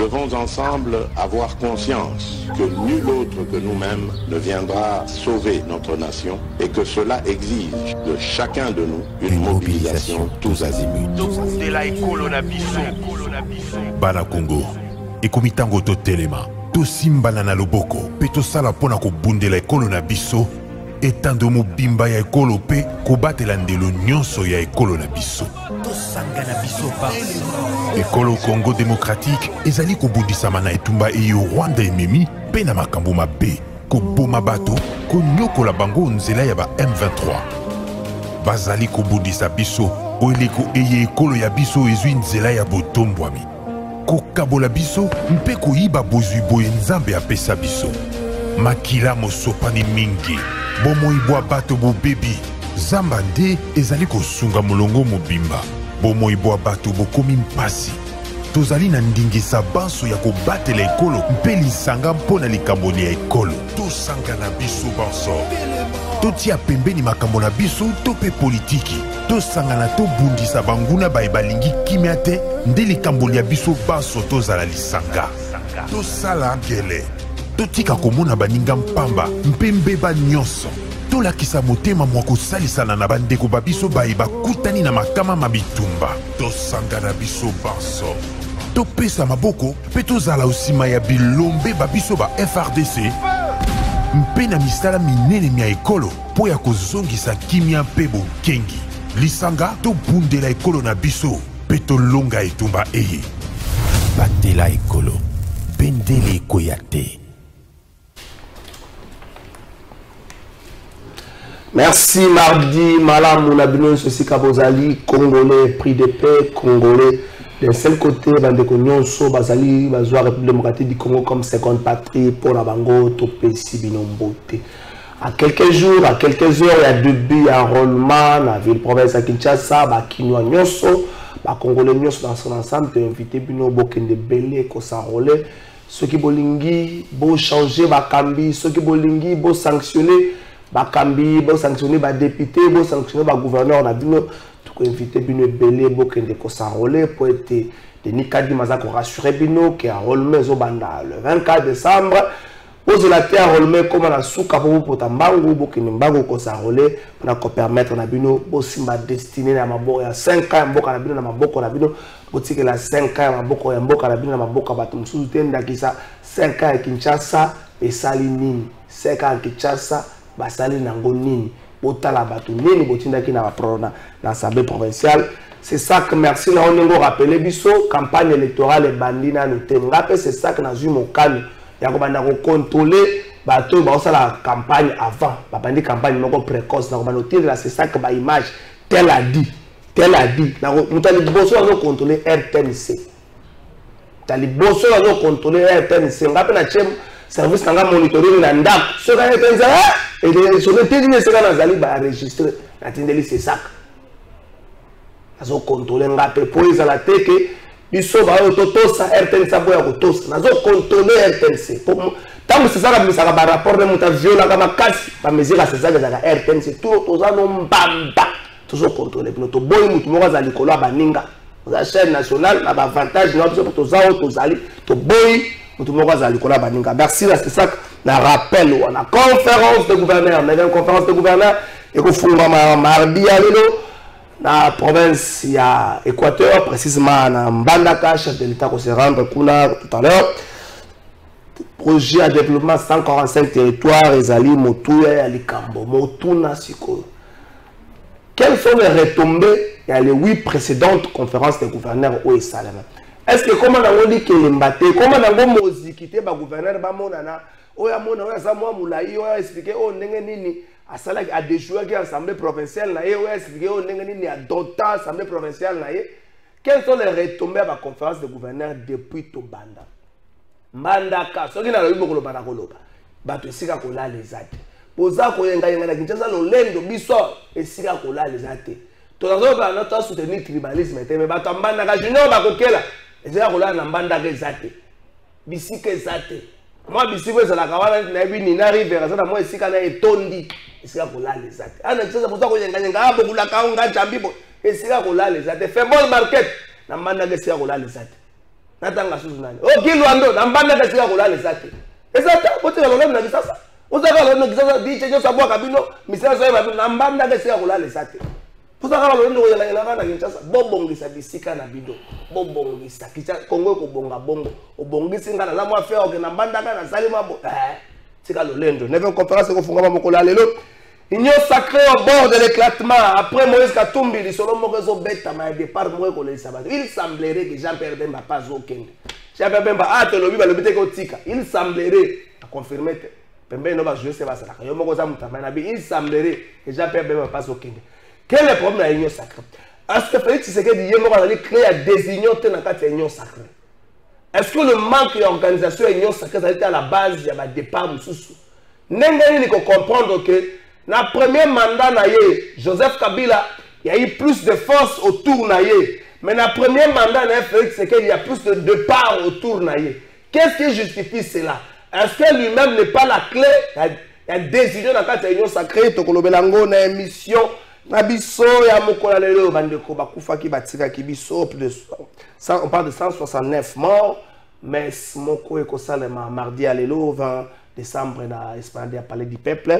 devons ensemble avoir conscience que nul autre que nous-mêmes ne viendra sauver notre nation et que cela exige de chacun de nous une mobilisation tous azimuts. Bana Congo, ekomitango to telema, to simbana na loboko, pe to sala pona ko bundela ekolo na biso, etando mobimba ya ekolo pe ko batela ndelo nyonso ya ekolo na biso. To sangana biso basi. Ekolo Congo démocratique ezali ko bundisama na etumba eyo Rwanda ememi pe na makambo mabe, ko boma bato, ko nyokola bango nzela ya ba M23. Bazali ko bundisa biso, oeleko eye ekolo ya biso ezwi nzela ya botombwami. Kokabola biso mpe koyiba bozwi boye nzambe apesa biso. Makila mosopani mingi, bomoi bwa bato bobebi, zamba nde ezali kosunga molongo mobimba. Bomoi bwa bato bokomi mpasi. Tozali na ndingisa banso ya kobatela ekolo mpe lisanga mpona likamboli ya ekolo. Tosanga na biso banso. Totia pembeni makambo na biso to pe politiki. Tosangana tobundisa banguna baye balingi kimia te nde likamboli ya biso banso tozala lisanga. Tosala ngele. Totika komona baninga mpamba mpe mbeba nyonso. Tolakisa motema mwa kosalisana na bandeko babiso baye bakutani na makama mabitumba. Tosangana biso banso. Topesa maboko mpe tozala osima ya bilombe babiso ba FRDC mpe na misala minene mia ekolo po ya kozongisa kimia mpe bokengi. Lisanga tobundela ekolo na biso mpe tolonga etumba eye. Batela ekolo, bendele ekoya te. Merci mardi Malam Mounabino Sosika Bozali, Congolais, prix de paix, Congolais. D'un seul côté, Bandeko Nyonso, Bazali, Bazoua, République démocratique du Congo comme seconde patrie pour la Bango, Topé, Sibinombote. À quelques jours, à quelques heures, il y a début enrôlement dans la ville province à Kinshasa, Bakinois Nyonso, Congolais Nyonso dans son ensemble, tu as invité Bino Bokende Belé, qu'on s'enrôlait. Ceux qui bolingi, beau changer, Bakambi, ceux qui bolingi, beau sanctionner. Bakambi, bon sanctionner, ba député, bon sanctionner, ba gouverneur, on a dit nous, tout invité Bino Belé, Bokende ko s'enrôler pour être de Nikadi Mazako rassurer Bino qui a enrôlé au Banda le 24 décembre. Aux la terre enrôlé comme on a souka pour Tambango, Bokende Mbango ko s'enrôler pour permettre na Bino, Bosimba destiné à Maboko, il y a 5 ans, Mboka na Bino na Maboko na Bino, Botike la 5 ans, Maboko, Mboka na Bino na Maboko, Batum Soutenda qui ça 5 ans à Kinshasa et Salinine, 5 ans à Kinshasa. Basali nango nini botala batu nini botindaki na baprona na l'Assemblée provinciale. C'est ça que merci na onengo rappeler biso campagne électorale bandina no tengape. C'est ça que na zui mokano ya ko banda ko contrôler bato ba osala campagne avant ba bandi campagne moko précoce na ko banda tirer là. C'est ça que ba image tel a dit na mutali boso na contrôler RTNC tali boso na contrôler RTNC ngape na chem service nanga monitoring na ndak so ka RTNC et les sonnetés ne sera dans Zali ba enregistrer atindeli c'est ça azo contrôler ngape po ils à la tête que biso ba toto sa RTNC boya ko tos nazo contrôler RTNC pour tant c'est ça la ça ba rapport de muta viola kama kasi ba mesure c'est ça que za RTNC tout toza no mbamba toujours contrôler pour to boy mutu mo za likolo baninga za chaîne nationale na ba avantage na biso pour toza o tozali to boy. Merci, c'est ça qu'on rappelle. On a conférence de gouverneur. On a une conférence de gouverneur et qu'on fait mardi à l'élo. Dans la province, il y a Équateur, précisément dans Mbandaka, chef de l'État qu'on se rendre tout à l'heure. Projet à développement 145 territoires, Ezali, Motouya, Alikambo, Motuna, Siko. Quelles sont les retombées? Il y a les 8 précédentes conférences de gouverneurs au Salama. Est-ce que comment on dit que l'embaté, comment on a mozikité ba gouverneur ba monana, oya mona oya sa moi moulayi oya expliquer o ndenge nini asala a déjouer qui assemblée provinciale na ye oya expliquer o ndenge nini a dota assemblée provinciale na ye. Quelles sont les retombées à la conférence de gouverneurs depuis Tobanda? Mbandaka, ce qui n'a pas eu beaucoup de banakoloba, bato sika kola les athées. Posa koyenga yenga na Kinshasa no lendo biso et sika kola les athées. Tozo ba notre soutenir tribalisme mais bato mbandaka junior bakokela. Et c'est là qu'on a un banda de zate. Bisike zate. Moi, bisike, c'est la caravane, n'a n'arrive vers ça. Moi, ici, quand on est tondi, et c'est là qu'on a les zate. Ah, c'est pour ça qu'on a beaucoup la caravane, jambibo. Et c'est là qu'on a les zate. Fait bon market. N'a banda de c'est là qu'on a les zate. natanga susu nani o kilwando na mbanda ka sika kolala esate esata botika lolem na kisasa ozaka lolem na kisasa diche nyo sabwa kabino misala soye babino na mbanda ka sika kolala esate ozaka lolem ndo yala yala na kinshasa bobongisa bisika na bido bobongisa kicha kongo ko bonga bongo obongisi ngana na mwa faire que na mbanda ka na salima bo tika lolendo neve conférence ko funga mokola lelo union sacrée au bord de l'éclatement après Moïse Katumbi li solo mokezo beta ma départ moi ko le sabat il semblerait que Jean-Pierre Bemba pas au kende Jean-Pierre Bemba te lobi ba le bité ko tika il semblerait à confirmer Pembe no ba jouer c'est ba ça yo moko za mutama na bi il semblerait que Jean-Pierre Bemba pas au kende quel est le problème de l'union sacrée est-ce que Félix Tshisekedi yé moko ali créer à désigner te na kati union sacrée est-ce que le manque d'organisation union sacrée ça était à la base ya ba départ mususu ndenge ni ko comprendre que na premier mandat na ye, Joseph Kabila, il y a eu plus de force autour na ye. Mais na premier mandat na Félix Tshisekedi, il y a plus de départ autour na ye. Qu'est-ce qui justifie cela? Est-ce que lui-même n'est pas la clé? Il y a décision dans la union sacrée, Tokolobelango na émission, na biso ya mokola lelo bandeko bakufa ki batika ki biso plus de on parle de 169 morts, mais moko ekosalema mardi à lelo 20 décembre na Esplanade à Palais du Peuple.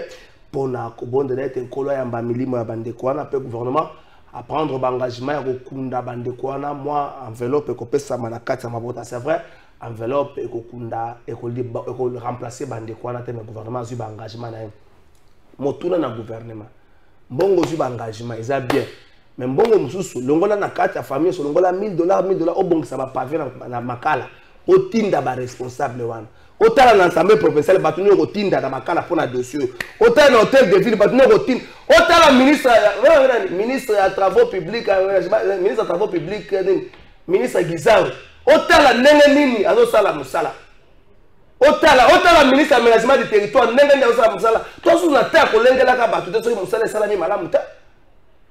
Pour la cobonde d'être un colo ya milimo ya bandekwana pe gouvernement à prendre l'engagement ya kokunda bandekwana moi enveloppe et kopesa manakati ya mabota c'est vrai enveloppe et kokunda et ko remplacer bandekwana te mais gouvernement zu engagement na motuna na gouvernement mbongo zu engagement eza bien mais mbongo mususu longola na kati ya famille so longola $1000 obongisa ba pavé na makala otinda ba responsable wana autant dans l'Assemblée provinciale, il y a Tinda dans ma cala pour la dossier. Autant dans l'hôtel de ville, il y a Tinda. Autant la ministre des Travaux publics, ministre des Travaux publics, ministre Guizao. Autant la Nengenini, à l'Osala Moussala. Autant la ministre de l'aménagement du territoire, Nengenini, à l'Osala Moussala. Toi, sur la terre, pour l'Engela Kaba, tout est Moussala et Salami Malamouta.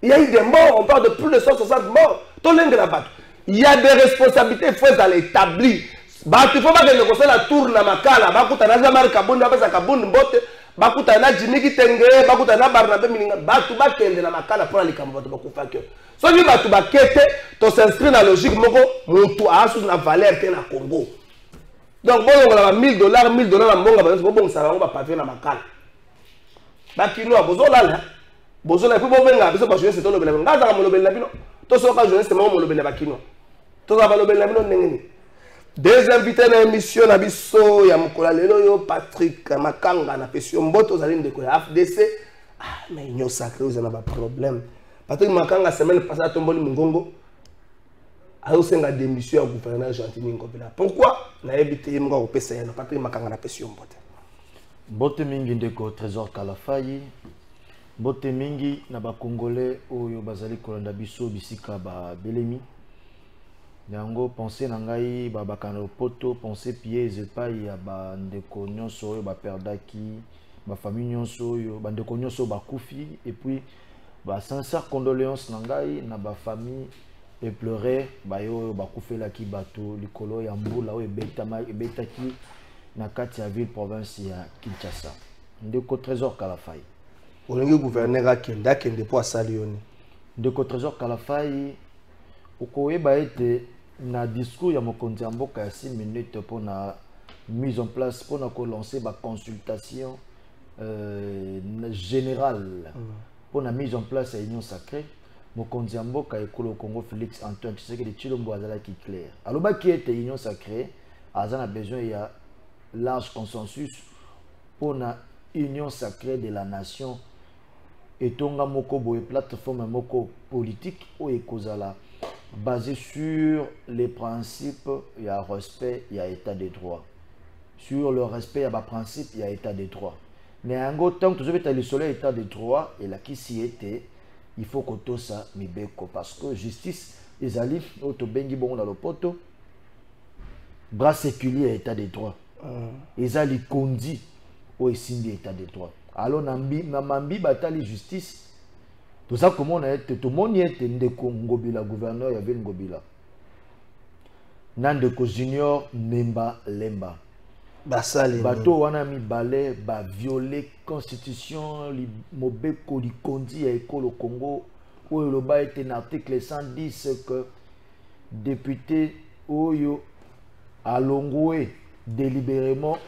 Il y a eu des morts, on parle de plus de 160 morts. Tout l'Engela Kaba. Il y a des responsabilités, il faut les établir. Il faut pas que le conseil la tourne à Makala, Bakutana Zamar Kabun, Kabun, Bote, Bakutana Jimiki Tenge, Bakutana Barnabe, Batuba Kende na Makala pour les Kambote Bakufakio. So tu Batuba Kete, tu s'inscris dans la logique, Moko, Moutou Asus na valeur que na Congo. Donc, bon, on a $1000, $1000, bon, ça va pas faire na Makala. Bakino, Bozola, Bozola, puis bon, venga, parce que je suis le Belabino, Gaza, mon Belabino, tout ce que je suis, mon Belabino. Tout ça va le Belabino, Nengeni. Deux invités dans l'émission, Nabiso, Yamukola Lelo, Patrick Makanga, na Pession Mboto, Zaline de Koya FDC. Ah, mais il y a un sacré, vous n'avez pas de problème. Patrick Makanga, semaine passée, à Tomboli Mungongo, a aussi une démission au gouverneur Gentini Ngobila. Pourquoi? Na évité Mgo au PCN, Patrick Makanga, na Pession Mbote. Mbote Mingi Ndeko, Trésor Kalafayi. Mbote Mingi, Naba Congolais, Oyo Bazali Kolanda Biso, Bisika, Belemi. Yango pensé nangai babakano poto pensé pieds et paille ya ba ndeko nyonso yo ba perdaki ba famille nyonso yo ba ndeko nyonso ba kufi et puis ba sincère condoléances nangai na ba famille et pleurer ba yo ba kufela ki bato likolo ya mbula o ebetaki na kati ya ville province ya Kinshasa ndeko Trésor Kalafayi olingi gouverneur akenda kende po asali yoni ndeko Trésor Kalafayi okoyeba ete na discours ya mokonzi ya mboka ya 6 minutes pour na mise en place pour na ko lancer ba consultation générale pour na mise en place ya union sacrée mokonzi ya mboka ekolo Congo Félix Antoine Tshisekedi Tshilombo azala ki clair aloba ki ete union sacrée azana besoin ya large consensus pour na union sacrée de la nation et tonga moko boye plateforme moko politique o ekozala basé sur les principes, il y a respect, il y a état de droit. Sur le respect, il y a principe, il y a état de droit. Mais en gros, tant que tu veux le soleil état de droit, et là qui s'y était, il faut que tout ça mibeko. Parce que justice, les alliés, auto bengi bon dans le poteau, bras séculier état de droit. Les alliés condi au esindi état de droit. Alors, namambi batali justice. Tout ça, comment on a été, tout le monde y était, Ndeko Ngobila, gouverneur, il y avait Ngobila. Nandeko Junior, Nemba Lemba. Bato wana mi balé, ba violé constitution, li mobeko li kondi à école au Congo, où le bas était un article 110 que député Oyo alongwe délibérément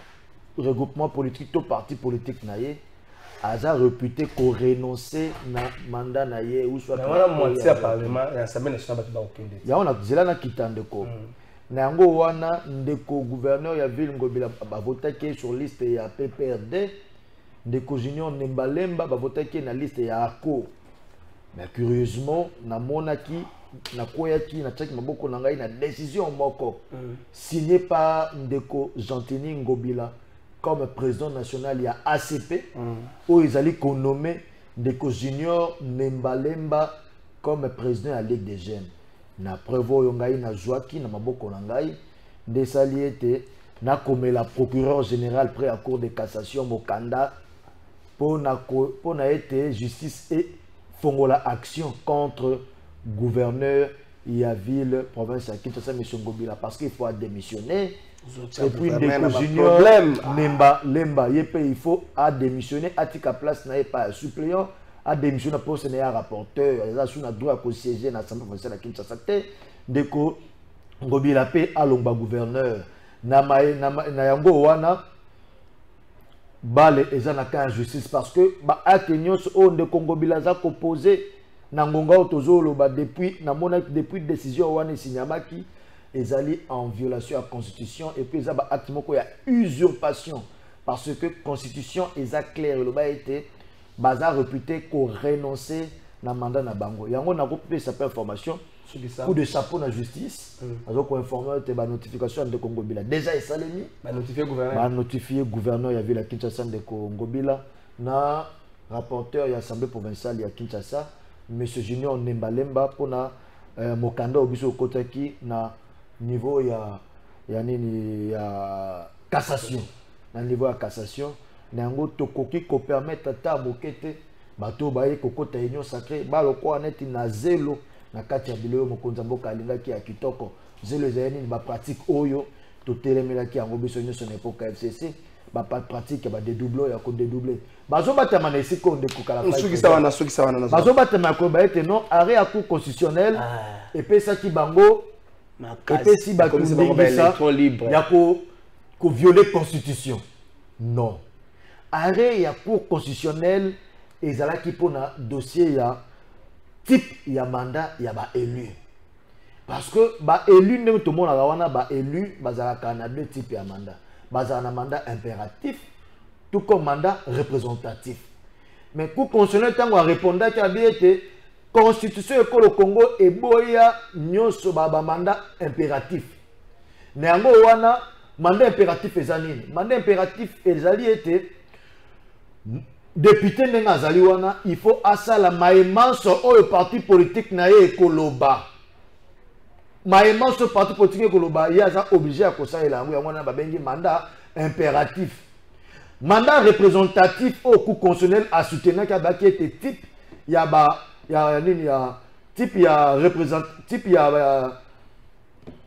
regroupement politique to parti politique naye aza réputé ko renoncer na mandat naye ou soit na moitié à parlement et assemblée nationale ba okende ya on a zela na kitande ko na yango wana ndeko gouverneur ya ville Ngobila ba votaki sur liste ya PPRD ndeko Junior Nembalemba ba votaki na liste ya ACO. Mais curieusement na monaki na koyaki na tchaki maboko na ngai na décision moko signé par ndeko Gentini Ngobila comme président national ya ACP où ils allaient nommer ndeko Junior Nembalemba comme président à Ligue des Jeunes. Na prévo yongai na joaki na maboko na ngai de saliete na comme la procureur général près à cour de cassation Mokanda pour na été justice et fongola action contre gouverneur ya ville province à Kinshasa M. Ngobila parce qu'il faut démissionner et puis ndeko Junior Nembalemba il faut démissionner à tika place na pas suppléant a démissionné pour ce rapporteur il a sous na droit à siéger dans l'Assemblée provinciale à Kinshasa ndeko Ngobila pe alongba gouverneur na yango wana bale ezana ka justice parce que ba atenyos o ndeko Ngobila za composé na ngonga otozolo ba depuis na mona depuis décision wana signamaki ezali en violation à la constitution et puis ezaba acte moko ya usurpation parce que constitution eza clair le ba été baza réputé ko renoncer na mandat na bango yango na groupe sa information coup de chapeau na justice azo ko informer te ba notification de Ngobila déjà esalemi ba notifier gouverneur ya ville ya Kinshasa de Ngobila na rapporteur ya assemblée provinciale ya Kinshasa monsieur Junior Nembalemba pona mokanda obiso kotaki na niveau ya nini ya cassation na niveau ya cassation nango tokoki ko permettre ta mokete bato baye kokota union sacrée ba lokwa neti na zelo na kati ya bileo mokonza mboka alingaki ya kitoko zelo ezayeni ba pratique oyo to telemelaki yango biso nyonso na époque FCC ba pratique ba dédoubler ya ko dédoubler bazo batama na esiko ndeko kala fa soki sawana bazo batama ko ba ete non arrêt à cour constitutionnel et pesa ki bango et pesi ba libre ya ko violer constitution non arrêt ya cour constitutionnel ezalaki pona dossier ya type ya mandat ya ba élu parce que ba élu ne tout monde wana ba élu bazalaka na deux types ya mandat bazalaka na mandat impératif tout comme mandat représentatif mais cour constitutionnel tango a répondaki abiete constitution ekolo Congo eboya nyonso ba mandat impératif na yango wana mandat impératif ezali mandat impératif ezali ete député ndenge azali wana il faut asala maemanso oyo parti politique na ye ekoloba maemanso parti politique ekoloba ye aza obligé ya kosalela yango yango wana babengi mandat impératif mandat représentatif oyo cour constitutionnel asoutenaki abaki ete type ya nini ya type ya type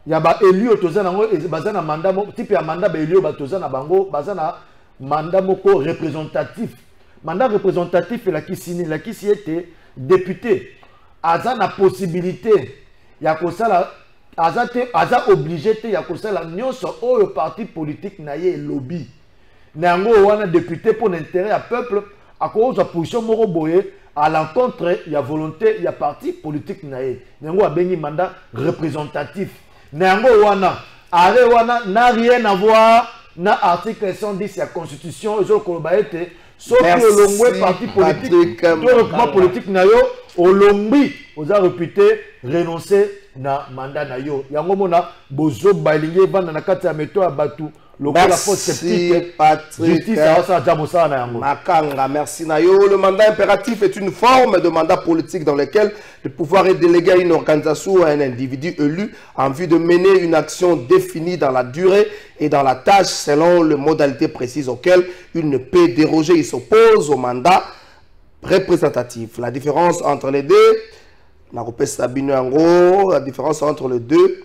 ya ba élu oyo toza nango baza na mandat type ya mandat ba élu oyo toza na bango baza na mandat moko représentatif mandat représentatif la kisi était député aza na possibilité ya kosala aza obligé te ya kosala nyonso oyo parti politique na ye lobby nango wana député pour l'intérêt à peuple à cause de position moko boye à l'encontre ya volonté ya parti politique na ye nango abengi mandat représentatif nango wana arrêt wana n'a rien à voir na article 110 ya constitution ezo koloba ete sauf que l'ongwe parti politique tout regroupement politique na yo olombi oza réputé renoncer na mandat na yo yango mona bozo balinge bana na kati ya meto ya batu lokola faute sceptique justice asa jamosa na yango makanga merci na yo. Le mandat impératif est une forme de mandat politique dans lequel le pouvoir est délégué à une organisation ou à un individu élu en vue de mener une action définie dans la durée et dans la tâche selon les modalités précises auxquelles il ne peut déroger. Il s'oppose au mandat représentatif. La différence entre les deux, la différence entre les deux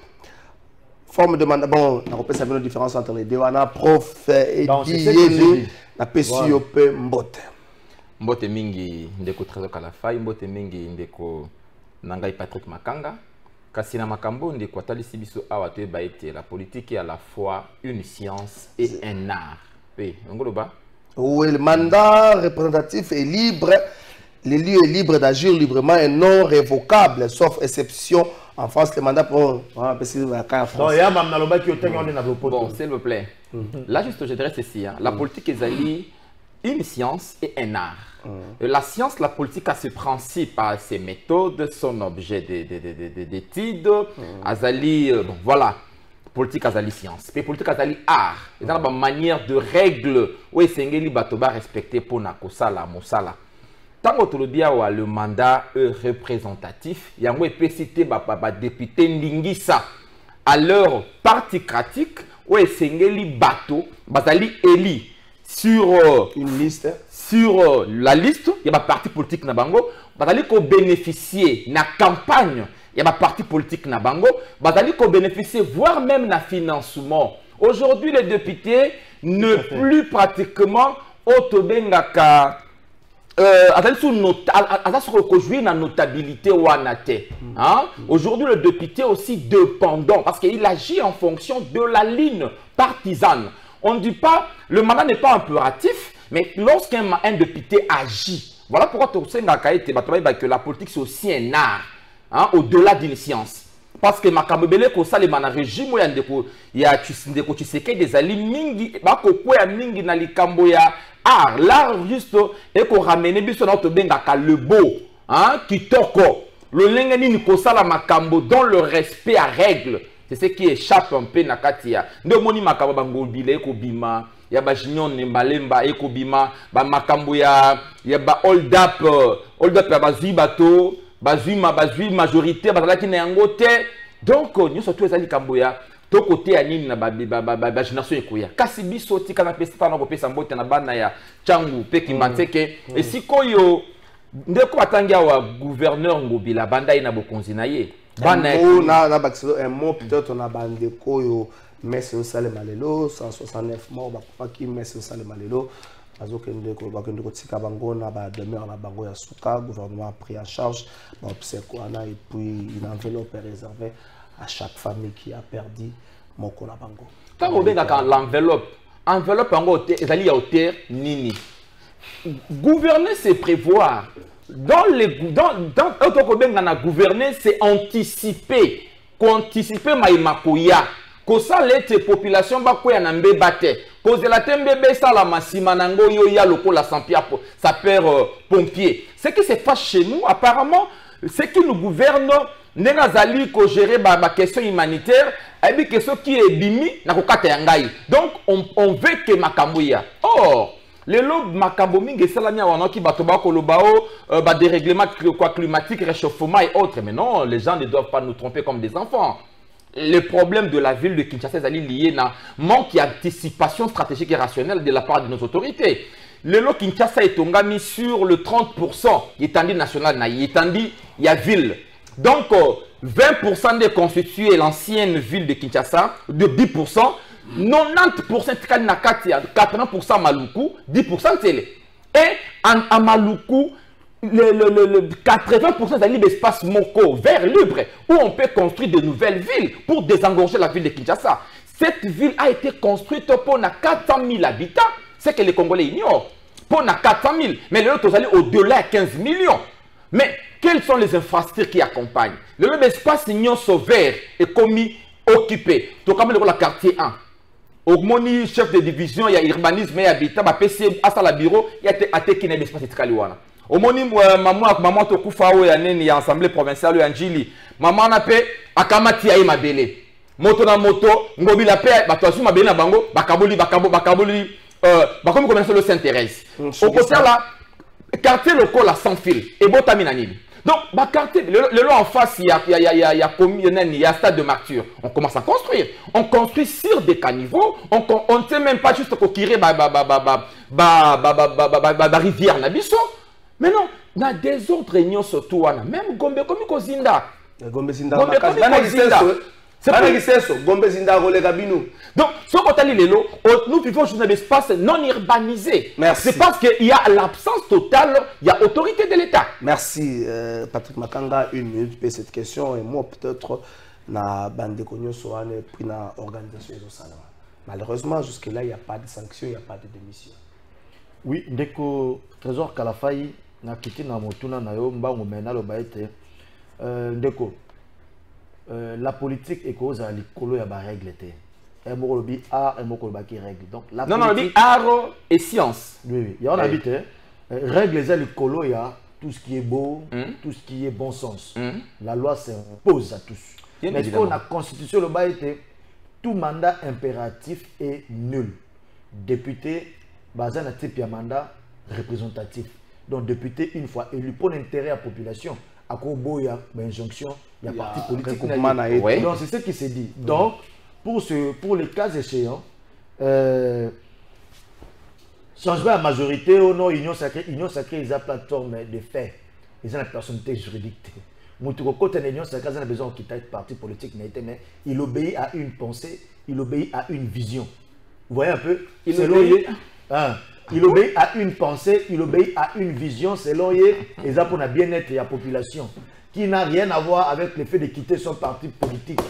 forme de mandat, bon, on peut savoir la différence entre les deux. On a prof et Diéli, la PCOP Mbote. Mbote mingi ndeko Trésor Kalafai, Mbote mingi ndeko Nangai Patrick Makanga. Kasina Makambo de Kwatali Sibiso Awate Baïté, la politique est à la fois une science et un art. Oui, oui, le mandat représentatif est libre. L'élu est libre d'agir librement et non révocable, sauf exception. En France, le mandat pour... Bon, s'il vous plaît. Là, juste, je dirais ceci. Hein. La politique est une science et un art. La science, la politique a ses principes, a ses méthodes, son objet d'étude. Azali, bon, voilà. Politique azali science. Mais politique azali art. Et dans la manière de règle, où est-ce que batoba respecté pour na kosala, mosala. Tant que le mandat représentatif, il y a un cité député Ndingisa à leur parti critique, où est-ce que bateau, bazali eli sur une liste. Sur la liste, il y a un parti politique Nabango, bazali ko bénéficier na campagne. Il y a un parti politique Nabango, bazali ko bénéficier, voire même na financement. Aujourd'hui, les députés ne plus pratiquement autobengaka la notabilité ou aujourd'hui, le député est aussi dépendant parce qu'il agit en fonction de la ligne partisane. On ne dit pas, le mandat n'est pas impératif, mais lorsqu'un député agit, voilà pourquoi que la politique c'est aussi un art, hein, au-delà d'une science. Parce que Makambele ko salema na régime ya ndeko ya Tshisekedi des ali mingi bako kwa mingi na likambo ya art l'art juste et ko ramener biso na to benga ka le beau hein kitoko le lenga nini ko sala makambo dans le respect à règle c'est ce qui échappe un peu na katia ndo moni makambo bangobile ko bima ya ba junior nembalemba e ko bima ba makambo ya ba hold up ya bazui bato bazui majorité bazalaki na yango te donc nous surtout ezali kamboya to côté ya nini na ba génération ekoya kasi biso tika na pesa na kopesa mbote na bana ya changu pe kimanteke et sikoyo ndeko batangia wa gouverneur Ngobila banda ina bokonzi na ye bana na baxilo un mot peut-être na bandeko yo Messi Nsale Malelo 169 morts ba qui Messi Nsale Malelo azokende ko bakende ko tika bango na ba demeure na bango ya suka gouvernement a pris en charge ba obséquana et puis une enveloppe réservée à chaque famille qui a perdu moko na bango. Quand on benga quand l'enveloppe bango ezali ya hauteur nini. Gouverner c'est prévoir. Dans auto benga na gouverner c'est anticiper. Anticiper maimakoya. Kosa lete population bakoya na mbebate. Cause la tembebe ça la massima nango yo ya loko la sampia sapeur pompier. Ce qui se passe chez nous apparemment, c'est qui nous gouverne n'engazali ko gérer ba question humanitaire, et bien question qui est bimi na kokata yangai. Donc on veut que makambuya. Or les lobes makambo mingi salania wana ki bato ba kolobao ba dérèglement climatique, réchauffement et autres. Mais non, les gens ne doivent pas nous tromper comme des enfants. Le problème de la ville de Kinshasa est lié à un manque d'anticipation stratégique et rationnelle de la part de nos autorités. Le lot Kinshasa est mis sur le 30%, il est dit national, il est dit il y a ville. Donc 20% des constitués l'ancienne ville de Kinshasa, de 10%, 90% Nakati, 80% Maluku, 10% Télé. Et en Maluku, le 80% de l'espace Moko, vert libre, où on peut construire de nouvelles villes pour désengorger la ville de Kinshasa. Cette ville a été construite pour 400 000 habitants, c'est que les Congolais ignorent. Pour 400 000, mais le autre est au-delà de 15 millions. Mais quelles sont les infrastructures qui accompagnent? L'espace Union Sauvert est commis occupé. Donc, comme le quartier 1. Au moni chef de division, il y a urbanisme et habitat, il y a la bureau, il y a un espace de au moni maman to kufa o ya neni ya assemblée provinciale ya Njili maman na pe akamati ya mabele moto na moto Ngobila pe bato asu mabele na bango bakaboli bakomi commerce le Saint-Thérèse au côté là quartier local à sans fil et botami na nini donc ba quartier le long en face il y a stade de martyr on commence à construire on construit sur des caniveaux on ne sait même pas juste pour tirer rivière na biso. Mais non, il y a des autres réunions surtout. Même Gombe comme Kozinda. Gombe Zinda. C'est pas ça. Gombe zinda kolega bino. Donc, ce qu'on lelo, nous vivons dans un espace non urbanisé. Merci. C'est parce qu'il y a l'absence totale, il y a autorité de l'État. Merci Patrick Makanga, 1 minute pour cette question et moi peut-être na bande konyo soane puis na organisation de salon. Malheureusement jusque-là il n'y a pas de sanction, il n'y a pas de démission. Oui, ndeko Trésor Kalafai na kiti na motuna na yo mbango mena lo baete ndeko la politique est cause à l'écolo ya ba règle té. Un mot le bi art, un mot le ba qui règle. Donc la non non, dit art et science. Oui oui, il y a on habite règle les l'écolo il y a tout ce qui est beau, tout ce qui est bon sens. La loi s'impose à tous. Bien mais qu'on a constitution le ba été tout mandat impératif est nul. Député basé na type ya mandat représentatif. Donc député une fois élu pour l'intérêt à la population, à Kobo il y a une injonction, il y a parti politique. Ouais. Donc c'est ce qui s'est dit. Donc pour les cas échéants, changement à majorité ou non, union sacrée, ils ont plateforme de fait, ils ont la personnalité juridique. Moutouko côté l'union sacrée, ils ont besoin de quitter le parti politique, mais il obéit à une pensée, il obéit à une vision. Vous voyez un peu? Il obéit à une pensée, il obéit à une vision selon les pour le bien-être de la population, qui n'a rien à voir avec le fait de quitter son parti politique,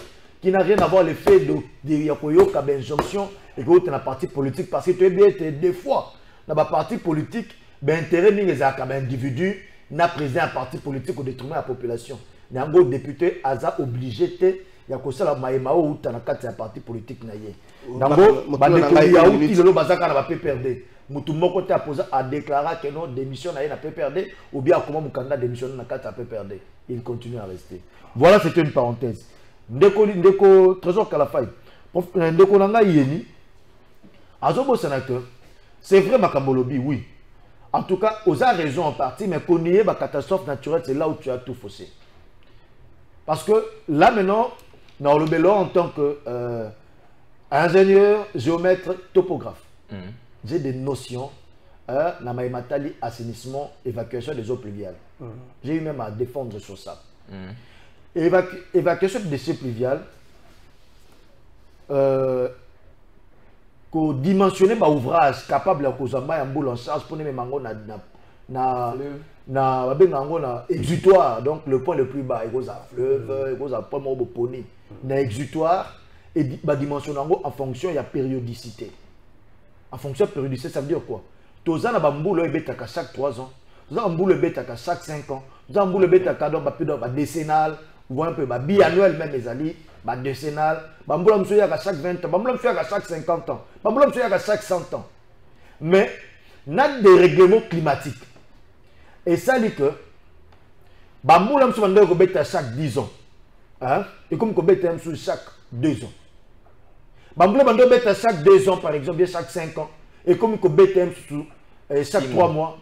qui n'a rien à voir avec le fait de yakoyo comme injonction et que tu es un parti politique parce que tu es bien des fois dans un parti politique, ben intérêt ni les comme individu n'a président un parti politique au détriment de la population. Mais en gros député aza obligé te yakosala maema ou tana kati ya parti politique na ye. Nango ba déclarer ya outi lelo bazaka na ba PPRD. Mutu moko te a déclaré que non démission na ye na PPRD ou bien comment mon candidat démissionne na kati ya PPRD. Il continue à rester. Voilà, c'était une parenthèse. Ndeko Trésor Kalafai. Ndeko nanga yeni. Azobo sénateur. C'est vrai Makambolobi, oui. En tout cas, aux a raison en partie, mais qu'on y ait ma catastrophe naturelle, c'est là où tu as tout faussé. Parce que là maintenant, dans le Bélo, en tant qu'ingénieur, géomètre, topographe, j'ai des notions dans ma matali, assainissement, évacuation des eaux pluviales. J'ai eu même à défendre sur ça. Évacuation des eaux pluviales, que dimensionner ma ouvrage capable de causer un boule en charge pour les mango na exutoire, donc le point le plus bas, il y a fleuve, il y a point de pony, na exutoire et dimensionner en fonction de la périodicité. En fonction de la périodicité, ça veut dire quoi? Tous les bambous le bêta chaque 3 ans, tous les bambous le bêta chaque 5 ans, tous les bambous le bêta décennal, vous voyez un peu biannuel même les alliés. Décennal, bamboula monsieur à chaque 20 ans, bamboula monsieur à chaque 50 ans, bamboula monsieur à chaque 100 ans. Mais, on a des règlements climatiques. Et ça dit que, bamboula monsieur à chaque 10 ans. Hein? Et comme qu'on bête chaque 2 ans. Bamboula monsieur à chaque 2 ans, par exemple, chaque 5 ans. Et comme qu'on bête chaque 3 mois.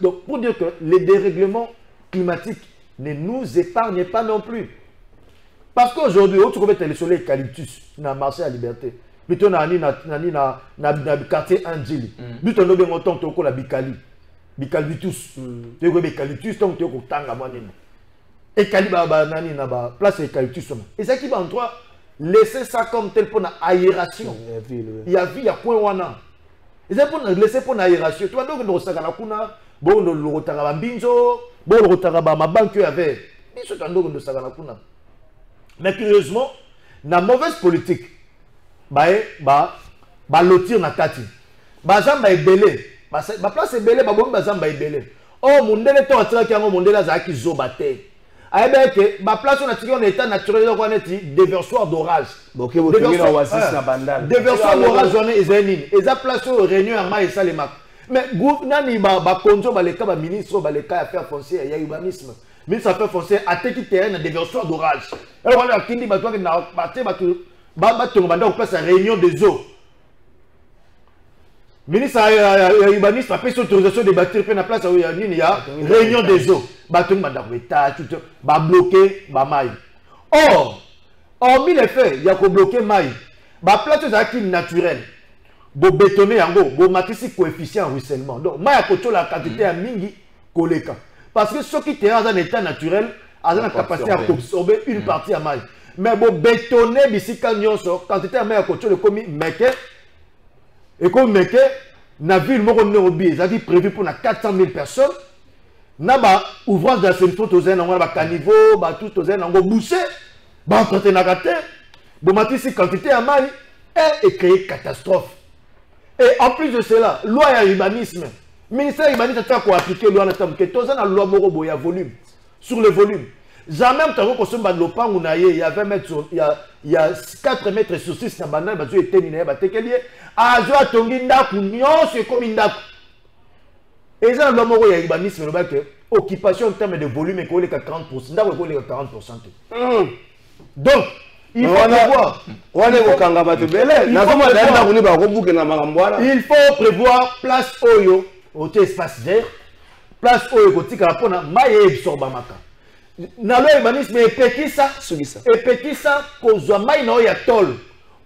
Donc, pour dire que les dérèglements climatiques ne nous épargnent pas non plus. Parce qu'aujourd'hui, tu peux mettre le soleil eucalyptus dans le marché à Liberté. Plutôt dans le quartier Angeli. Plutôt dans le temps tu as Bicali. Bicalitus. Tu as Bicalitus, donc tu as Tanga. Et Caliba, place eucalyptus. Et ça qui va en toi, laisser ça comme tel pour l'aération. Il y a vie, il y a point wana. Et ça pour laisser pour l'aération. Tu vois donc nous resagana kuna, bon nous rotara binzo, bon nous rotara ma banque avec. Mais ce temps nous resagana kuna. Mais curieusement, dans la mauvaise politique, lotir na kati. Bazamba est belé. Ba place est belé, bazamba est belé. Oh, mondele to atira ki ngo mondele za ki zobate. Aïe que ba place on a tiré en état naturel on est déversoir d'orage. Donc vous tenez na oasis na bandal. Déversoir d'orage on est ezenine. Eza place au réunion en mai ça les mac. Mais groupe nani ba konzo ba leka ba ministre ba leka affaires foncières, il y a urbanisme. Mais ça fait foncer à tes terrain de déversoir d'orage. Alors voilà, qui dit que place à réunion des eaux. Ministre urbaniste a fait autorisation de bâtir la place où il y a réunion des eaux. Bâton va bloquer ma maille. Or, hormis les faits, il y a qu'à bloquer maille. La place est naturelle. Bo bétonner en gros, bo matrice coefficient ruissellement. Donc, maille a côté la quantité à mingi koleka. Parce que ce qui est dans un état naturel a la capacité à absorber une partie à maille. mais bon bétonner bisika nyonso quantité ya maire côté le commis meke et comme meke na ville moko Nairobi ça dit prévu pour na 400 000 personnes na ba ouvrage d'assainissement tozen na ba caniveau ba tout tozen na ngo boucher ba entretenir na terre bon matisi quantité ya mai et créer catastrophe. Et en plus de cela, loi et urbanisme, ministère urbanisme a quoi appliquer loi na tam que tozen na loi moko boya volume sur le volume. Jamais tant qu'on se bat l'opan on a il y a 20 mètres sur, il y a 4 mètres sur 6 na banane ba tu terminé ba tekelier a zo atongi ndaku nyonso comme ndaku. Et ça loi moko ya urbanisme le ba que occupation en termes de volume et que 40%, ndaku ko le 40%. Donc il faut prévoir. Il faut prévoir place oyo au espace vert, place oyo kotika pona maye absorbamaka. Na lo urbanisme epekisa kozwa mai na ya tol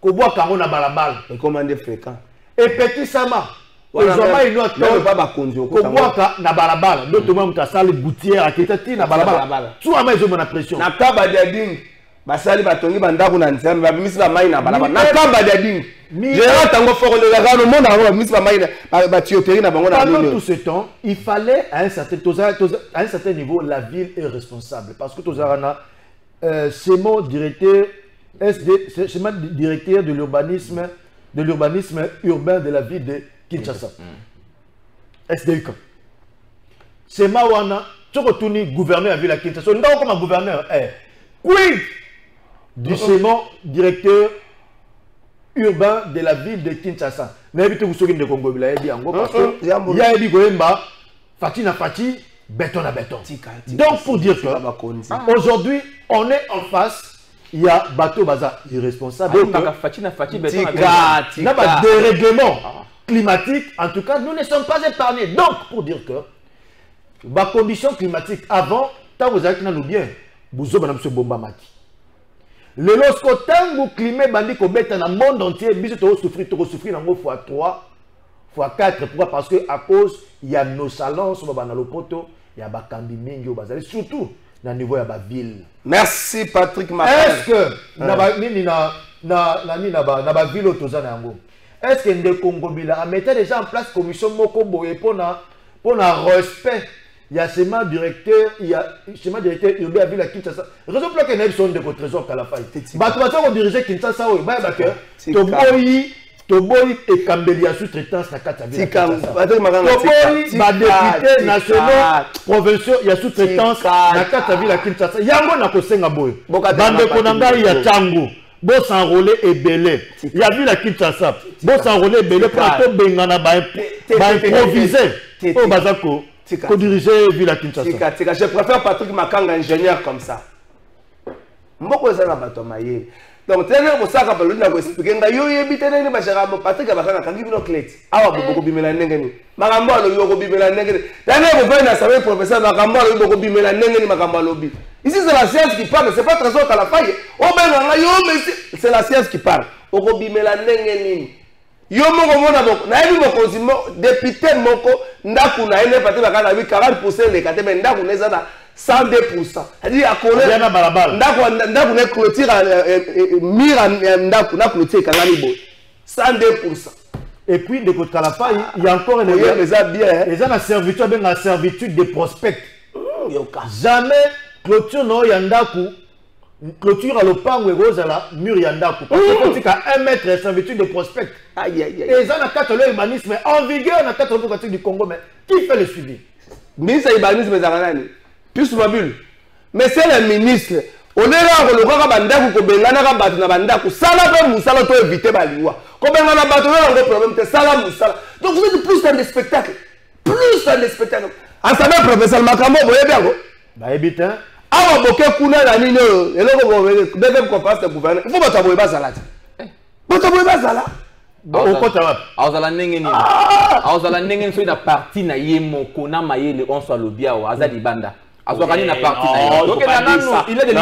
ko bwa kango na balabala recommandé fréquent epekisa ma kozwa mai no tol baba konzo ko bwa na balabala ndo to mamuta sali gouttière akitati na balabala tu ama ezo na pression na kaba dia ding basali batongi bandako na nzambe babimisi ba mai na balabala na kaba dia ding j'ai tango fort de la gare le monde avant babimisi ba mai ba tuyauterie na bango na pendant tout ce temps il fallait à un certain niveau la ville est responsable parce que tozarana c'est mon directeur de l'urbanisme urbain de la ville de Kinshasa SDUK c'est mawana tokotuni gouverneur de la ville de Kinshasa ndako comme gouverneur quid du sément directeur urbain de la ville de Kinshasa. Mais vous savez que Congo parce que il y a des goemba, fati na fati, béton à béton. Donc pour dire que aujourd'hui on est en face, il y a bateau baza irresponsable. Fati na fati, béton à béton. Il y a des dérèglements climatiques. En tout cas, nous ne sommes pas épargnés. Donc pour dire que les conditions climatiques avant, tant vous avez nous bien, vous avez un bomba mati. Le lorsqu'autant climat bandi ko beta dans le monde entier, biso to souffrir nango x3 x4 pourquoi parce que à cause il y a nos salons sur bana lopoto, il y a bakambi mingi bazali surtout dans le niveau ya ba ville. Merci Patrick Makala. Est-ce que na ba nini na ba ville tozana yango? Est-ce que Nde Congo Bila a metté déjà en place commission moko boye pour na respect. Il y a seulement directeur, urbain à ville à Kinshasa. Raison pour laquelle ils sont de trésor à la faille. Bah tu vas dire qu'on dirigeait Kinshasa, Toboyi et Kambelia sous-traitance na kata ville. Toboyi ba député nationaux provinciaux il y a sous-traitance na kata ville à Kinshasa. Yango na kosenga boy. Bande konanga ya Tango. Bo s'enrôler et belé. Il y a vu la Kinshasa. Bo s'enrôler et belé pour to bengana ba improviser. Oh bazako. Pour diriger Villa Kinshasa. Je préfère Patrick Makanga, ingénieur comme ça. Mboko ezana bato maye. Donc tena ko saka baluni na ko expliquer nga yo yebite nene ba shaka Patrick Makanga kangi bino clé. Awa boko bimela ndenge ni. Makambo alo yo ko bimela ndenge ni. Tena ko vena savoir professeur makambo alo yo ko bimela ndenge ni makambo alobi. Ici c'est la science qui parle, c'est pas trésor à la faille. Oh ben nga yo mais c'est la science qui parle. O ko bimela ndenge ni. Yo moko mona boko na yebi mokonzi député moko ndaku na ene pati bakana 40% les kate mais ndaku neza na 102%. C'est-à-dire à connaître na balabala ndaku na clôture mira ndaku na clôture kangani bo 102%. Et puis de côté la faille il y a encore une les gens la servitude de prospect. Jamais clôture no yandaku clôture à l'opango et rose à la mur yandaku. Parce que c'est à 1 mètre de servitude de prospect. Aïe aïe aïe. Et ça n'a qu'à l'urbanisme en vigueur dans 80% du Congo, mais qui fait le suivi? Ministre de l'urbanisme est plus mobile. Mais c'est le ministre. On est là, on a bandaku ko bengana ka batu na bandaku sala pe musala to éviter baliwa. Ko bengana batu na ngo problème te sala musala. Donc vous êtes plus dans des spectacles. Plus dans des spectacles. En savoir professeur Makambo boye bien ko. Ba éviter. Awa boke kuna na nini eloko bo bebe ko passe gouvernement. Il faut bata boye ba salati. Bata boye ba sala. Aozala ndenge nini aozala ndenge nini na parti na ye moko na mayele on soit lobia o azali banda azwakani na parti na ye donc il est de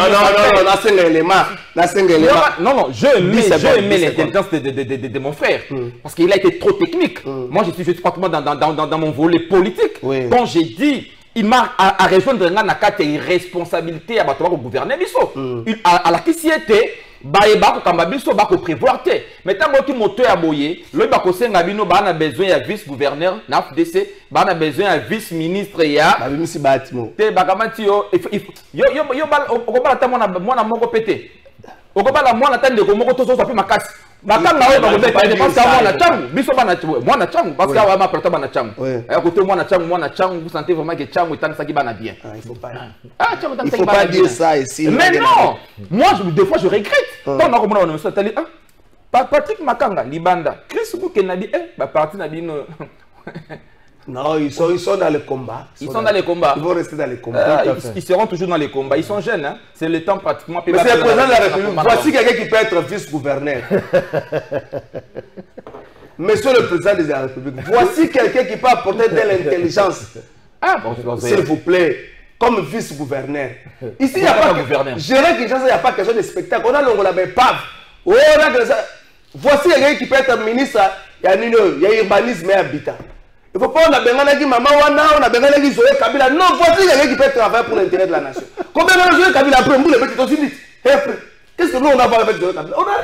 non je mets l'intelligence de mon frère parce qu'il a été trop technique. Moi je suis pratiquement dans mon volet politique. Donc j'ai dit il m'a à rejoindre na kate irresponsabilité à bato ba gouverner biso à la kisiete ba ko kamba biso ba ko prévoir te mais tant que moto ya boye lo ba ko senga bino ba na besoin ya vice gouverneur na FDC ba na besoin ya vice ministre ya ba bimisi batimo te ba kamati yo ba ko ba ta mona moko pété ko ba la mona tande ko moko to so pa makasi bakanga oyo bakobe parce que mwana changu biso bana mwana changu parce que awa ma prata bana changu à côté mwana changu vous sentez vraiment que changu tane saki bana bien il faut pas il faut pas dire ça ici mais non moi des fois je regrette quand on a compris on se dit Patrick Makanga libanda Chris Bouke na dit ba parti na bino. Non, ils sont dans le combat. Ils sont dans les combats. Ils vont rester dans les combats. Ils seront toujours dans les combats. Ils sont jeunes. Hein? C'est le temps pratiquement. Mais c'est le président de la République. Voici quelqu'un qui peut être vice-gouverneur. Monsieur le président de la République, voici quelqu'un qui peut apporter de l'intelligence. Ah, bon, s'il vous plaît, comme vice-gouverneur. Ici, il n'y a pas de gouverneur. Gérer Kinshasa, il n'y a pas question de spectacle. On a l'ongla pave. Voici quelqu'un qui peut être ministre. Il y a urbanisme et habitat. Il ne faut pas on a besoin de maman on a besoin de Zoé Kabila. Non, voici quelqu'un qui peut travailler pour l'intérêt de la nation. Combien de Zoé Kabila après vous les petits aussi dit. Qu'est-ce que nous on a à avec Zoé Kabila? On n'a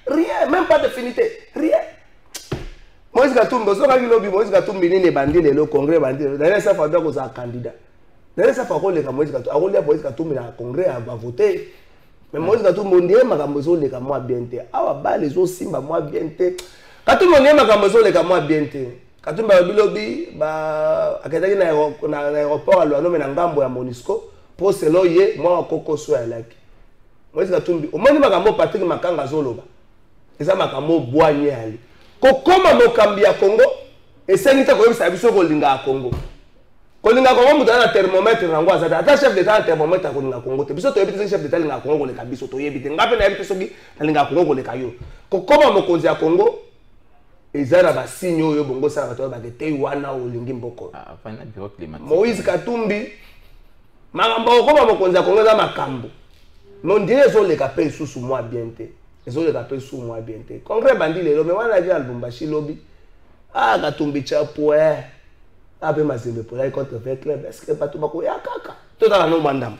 rien, même pas d'affinité, rien. Moïse Gatumbi, Moïse Gatumbi ni bandi le congrès bandi. D'ailleurs ça fait que ça candidat. D'ailleurs ça fait que Moïse Gatumbi, a Moïse Gatumbi na congrès va voter. Mais Moïse Gatumbi on dit makambozo le ka moi bien té. Awa ba les autres simba moi bien té. Gatumbi on dit makambozo le ka moi bien té. Katumbi bilobi ba akataki na aéroport alwano na ngambo ya Monisco pour selo ye moi koko so ya laki. Moïse Gatumbi omoni makambo Patrick Makanga zoloba. Eza makambo boanye ali. Kokoma mokambi ya Congo esengita koyebisa biso kolinga Congo. Kolinga Congo mutu na thermomètre nango azata. Ata chef d'état na thermomètre kolinga Congo te. Biso toyebi te chef d'état linga Congo koleka biso toyebi te. Ngape na yebi te soki na linga Congo koleka yo. Kokoma mokonzi ya Congo ezana ba signe oyo bongo sala bato ba te wana olingi mboko. Ah, fana bureau climatique. Moïse Katumbi makambo okoma mokonzi ya Congo za makambo. Non dire zo le kapé sous moi bien te. Ezo le kapé sous moi bien te. Congrès bandi lelo mais wana dia Lubumbashi lobby. Ah Katumbi chapo abe mazembe pour la contre fait club est-ce que bato bako ya kaka. Tout dans no mandam.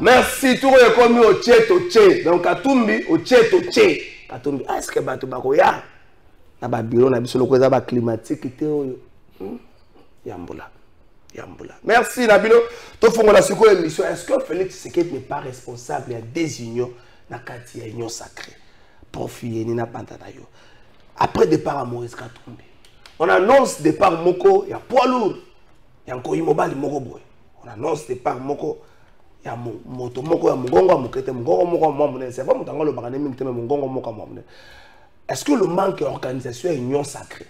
Merci, tout le monde est au tché. Donc, Katumbi, au tché. Katumbi, est-ce que Bato Bakoya? Na ba bureau, na biso loko za climatique, Yambula. Merci, Nabilo. Tout le monde a suivi l'émission. Est-ce que Félix Tshisekedi n'est pas responsable des unions na kati ya union sacrée? Profil ni na Pantanayo. Après départ à Moïse Katumbi. On annonce départ Moko, il y a poids lourd. Il y a encore Imobali Moko Boy. On annonce départ Moko. Ya moto moko ya mugongo mukete mugongo moko mwamune c'est pas mutango le bagane mimteme mugongo moko mwamune. Est-ce que le manque d'organisation est union sacrée,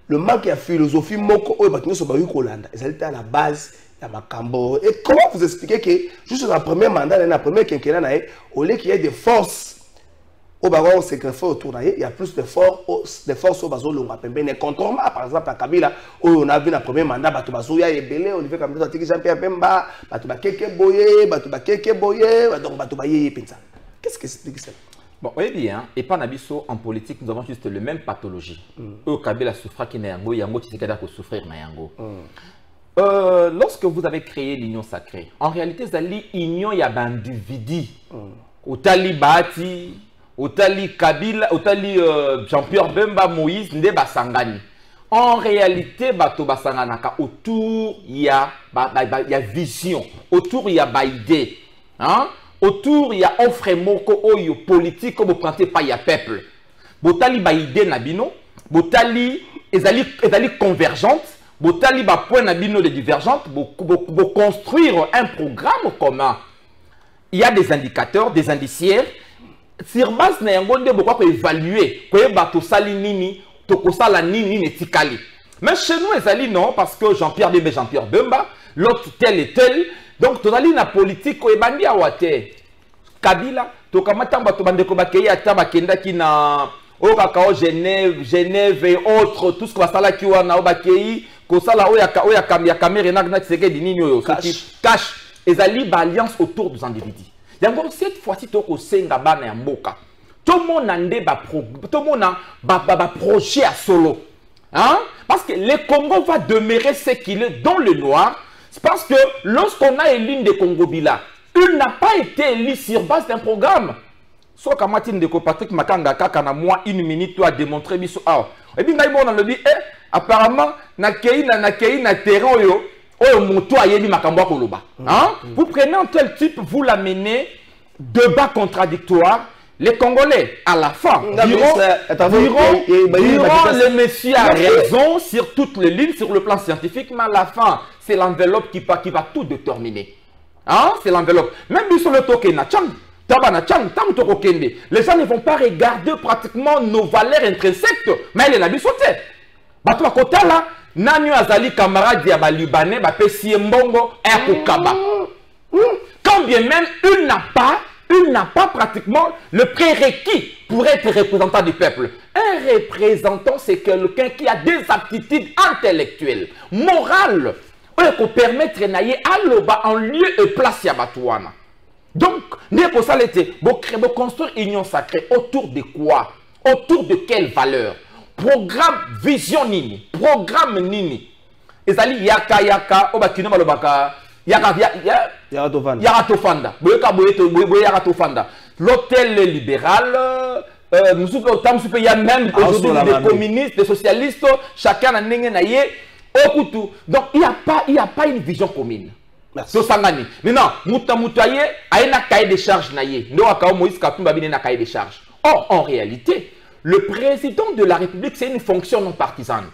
le manque de philosophie moko oyo batinyo so ba Kolanda ezalita à la base ya makambo? Et comment vous expliquez que juste dans le premier mandat dans la première quinquennat na au lieu qu'il y ait des forces au baron secret autour là, il y a plus de forces au bazo longa pembene contrairement par exemple à Kabila où on a vu dans le premier mandat bato bazo ya ebele Olivier Kabila atiki Jean-Pierre Bemba bato ba keke boye donc bato ba yeye pensa. Qu'est-ce que c'est ça? Bon, oui bien, et pas nabiso en politique nous avons juste le même pathologie. Kabila souffra qui na yango Tshisekedi ko souffrir na yango. Lorsque vous avez créé l'union sacrée, en réalité zali union ya bandividu. Otali Bati Otali Kabila, Otali Jean-Pierre Bemba, Moïse, Ndeba Sangani. En réalité, bato basanganaka autour il y a vision, autour il y a idée, hein? Autour il y a offre moko oyo politique comme planté pas il y a peuple. Botali ba idée nabino, botali ezali convergente, botali ba point nabino de divergente, bo construire un programme commun. Il y a des indicateurs, des indiciaires. Sur base na yango nde boko évaluer ko bato sali nini. Mais chez nous, ezali non, parce que Jean-Pierre Bemba, l'autre tel et tel. Donc, tu as la politique, et bandi a wate. Kabila, tu as matamba to bande ko bakeye ataba kenda ki na o kakao Genève et autres, tout ce que ça là qui wana o bakeye, ko sala o ya caméra na tseke di nini yo, cash ezali ba alliance autour des individus. Yango cette fois-ci to ko senga bana ya mboka. Tout le monde a projet à solo. Hein? Parce que le Congo va demeurer ce qu'il est dans le noir. C'est parce que lorsqu'on a élu des Congo-Bila, il n'a pas été élu sur base d'un programme. Soit comme Martin de Patrick Makanga, quand moi, une minute, tu as démontré. Et puis, on a dit, apparemment, na terrain, vous prenez un tel type, vous l'amenez, débat contradictoire. Les Congolais, à la fin, diront le monsieur a raison sur toutes les lignes, sur le plan scientifique, mais à la fin, c'est l'enveloppe qui va tout déterminer. Hein? C'est l'enveloppe. Même sur le token, les gens ne vont pas regarder pratiquement nos valeurs intrinsèques, mais elle est la sauté. Bato à côté là, Nanyo Azali camarade ya Libanais, Pessi Mbongo, Kaba. Quand bien même, il n'a pas pratiquement le prérequis pour être représentant du peuple. Un représentant, c'est quelqu'un qui a des aptitudes intellectuelles, morales, pour permettre de en lieu et place à Batouana. Donc, nous avons construire une union sacrée autour de quoi? Autour de quelle valeur? Programme vision nini? Programme nini? Ezali yaka, obakino malobaka. Yaratofanda. L'hôtel libéral, il y a même des communistes, des socialistes, chacun a donc il n'y a pas une vision commune. Maintenant, Moutamoutaye a un cahier de charge. Or, en réalité, le président de la République, c'est une fonction non partisane.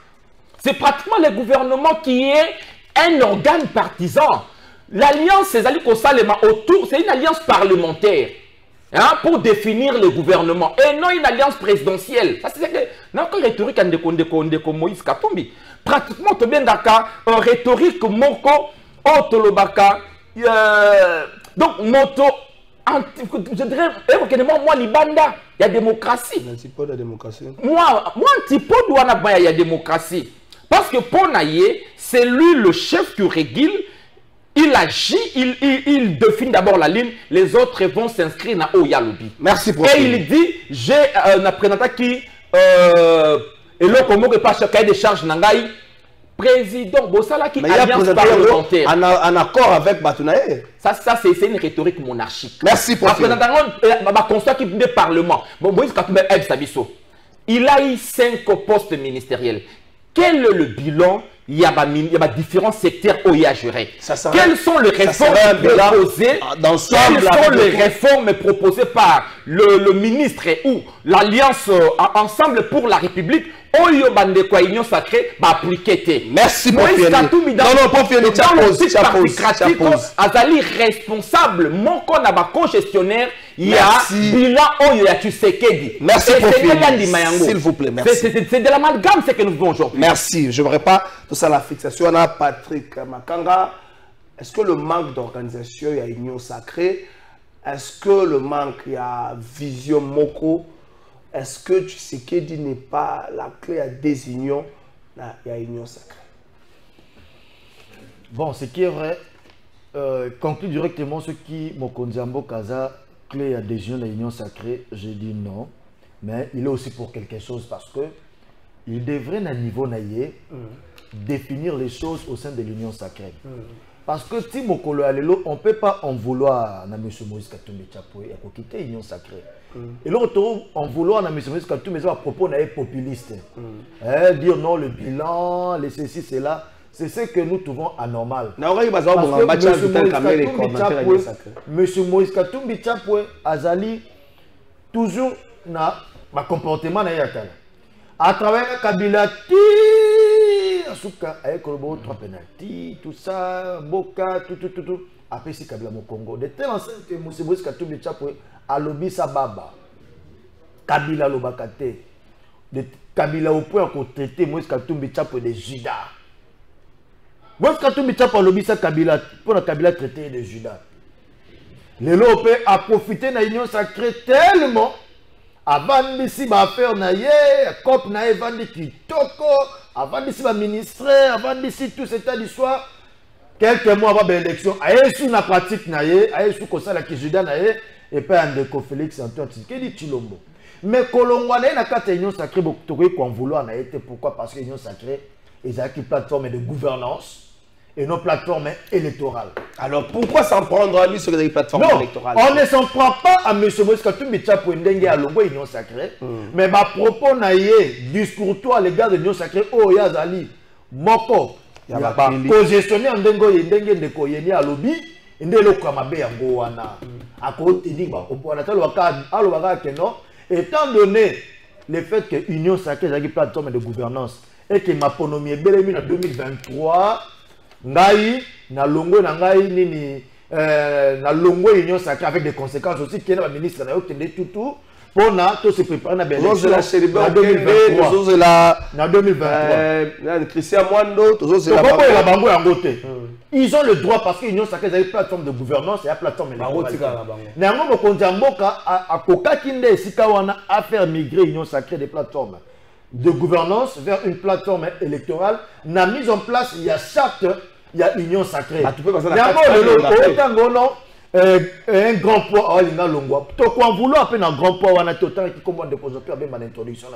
C'est pratiquement le gouvernement qui est un organe partisan. L'alliance, c'est autour, c'est une alliance parlementaire, hein, pour définir le gouvernement et non une alliance présidentielle. Ça c'est que dans la rhétorique de Moïse Katumbi, pratiquement tout bien d'accord, en rhétorique moko otolobaka, donc moto, je dirais évoquement moi libanda, il y a démocratie. L'antipode de démocratie. Moi antipode il y a démocratie, parce que pour Naye, c'est lui le chef qui régule. Il agit, il définit d'abord la ligne, les autres vont s'inscrire dans Oyalobi. Merci pour Et il dit, j'ai un représentant qui, et là, comment que pas chacun des charges Nangaï, président, Bossala qui alliance parlementaire. En accord avec Batounaye. Ça c'est une rhétorique monarchique. Merci pour constat qui des parlements. Bon, Moïse Katumbi Sabiso, il a eu 5 postes ministériels. Quel est le bilan? Il y a différents secteurs où il y a géré. Quelles sont les réformes proposées? Quelles sont les réformes proposées par le ministre ou l'Alliance Ensemble pour la République? Merci pour Azali responsable, mon congestionnaire, il y a bilan merci pour s'il vous plaît, merci. C'est de l'amalgame ce que nous faisons aujourd'hui. Merci, je ne voudrais pas tout ça la fixation. On a Patrick Makanga. Est-ce que le manque d'organisation, il y a une union sacrée? Est-ce que le manque, il y a vision moko? Est-ce que tu sais qu'il n'est pas la clé à des unions? Il y a une union sacrée. Bon, ce qui est vrai, conclut directement ce qui Mokonziambo Kaza, clé à des unions, la union sacrée, je dis non. Mais il est aussi pour quelque chose parce que il devrait, à niveau naïe, définir les choses au sein de l'union sacrée. Parce que si Mokolo Alelo, on ne peut pas en vouloir à M. Moïse Katumbi Tchapoué, à quitter l'Union sacrée. Et là, en vouloir à M. Moïse Katumbi, c'est un propos populiste. Dire non, le bilan, les ceci, c'est là. C'est ce que nous trouvons anormal. Parce que M. Moïse Katumbi Tchapoué, Azali, toujours na ma comportement na yakala. À travers Kabila, Asuka, avec le 3 penalty, tout ça, Boka, tout. Après, c'est Kabila au Congo. De telle enceinte que M. Moïse Katumbi Tchapoué a lobby sa baba. Kabila Lobakate. De Kabila au point qu'on traité Moïse Katumbi Tchapoué de Judas. Moïse Katumbi Tchapoué a lobby sa Kabila pour la Kabila traité de Judas. Les Lopé a profité de l'Union sacrée tellement. Avant d'ici, ma affaire naïe, cop naïe, avant d'ici, toko, avant d'ici, ma ministre, avant d'ici, tout cet état d'histoire, quelques mois avant l'élection, aïe, sous la pratique naïe, aïe, sous comme ça, la Kijuda naïe, et pas un déco Félix Antoine Tshisekedi Tshilombo. Mais Kolongwa naïe, la carte Union sacrée, beaucoup de qu'on vouloir naïe, pourquoi? Parce que l'Union sacrée, ils ont une plateforme de gouvernance. Et nos plateformes électorales. Alors pourquoi s'en prendre à lui sur les plateformes électorales? On ne s'en prend pas à M. Moïse Katumbi Tchapoué Ndenge à Longo Union Sacrée. Mais ma propos naïe, discours toi à l'égard de l'Union Sacrée, oh Yazali, Moko, co-gestionnaire Ndengo Ndenge Ndeko Yeni à lobby, Ndelo Kamabe Yango Wana. À côté de étant donné le fait que l'Union Sacrée est une plateforme de gouvernance et que ma ponomie est bel et bien en 2023, Ngai, na longo na ngai nini na longo Union sacrée avec des conséquences aussi qui est le ministre na yokende tout pour na tout se préparer na élection na 2023 Christian Mwando la bango yangote. Ils ont le droit parce que l'Union sacrée est une plateforme de gouvernance et une plateforme électorale. Na ngo konjamboka a kokakinde esika wana à faire migrer l'Union sacrée des plateformes de gouvernance vers une plateforme électorale. Na mise en place, il y a charte, il y a union sacrée. Tu peux passer un grand poids, il y a longwa. Tu peux vouloir appeler un grand poids, on a tout le temps qui commence de causer un peu d'introduction.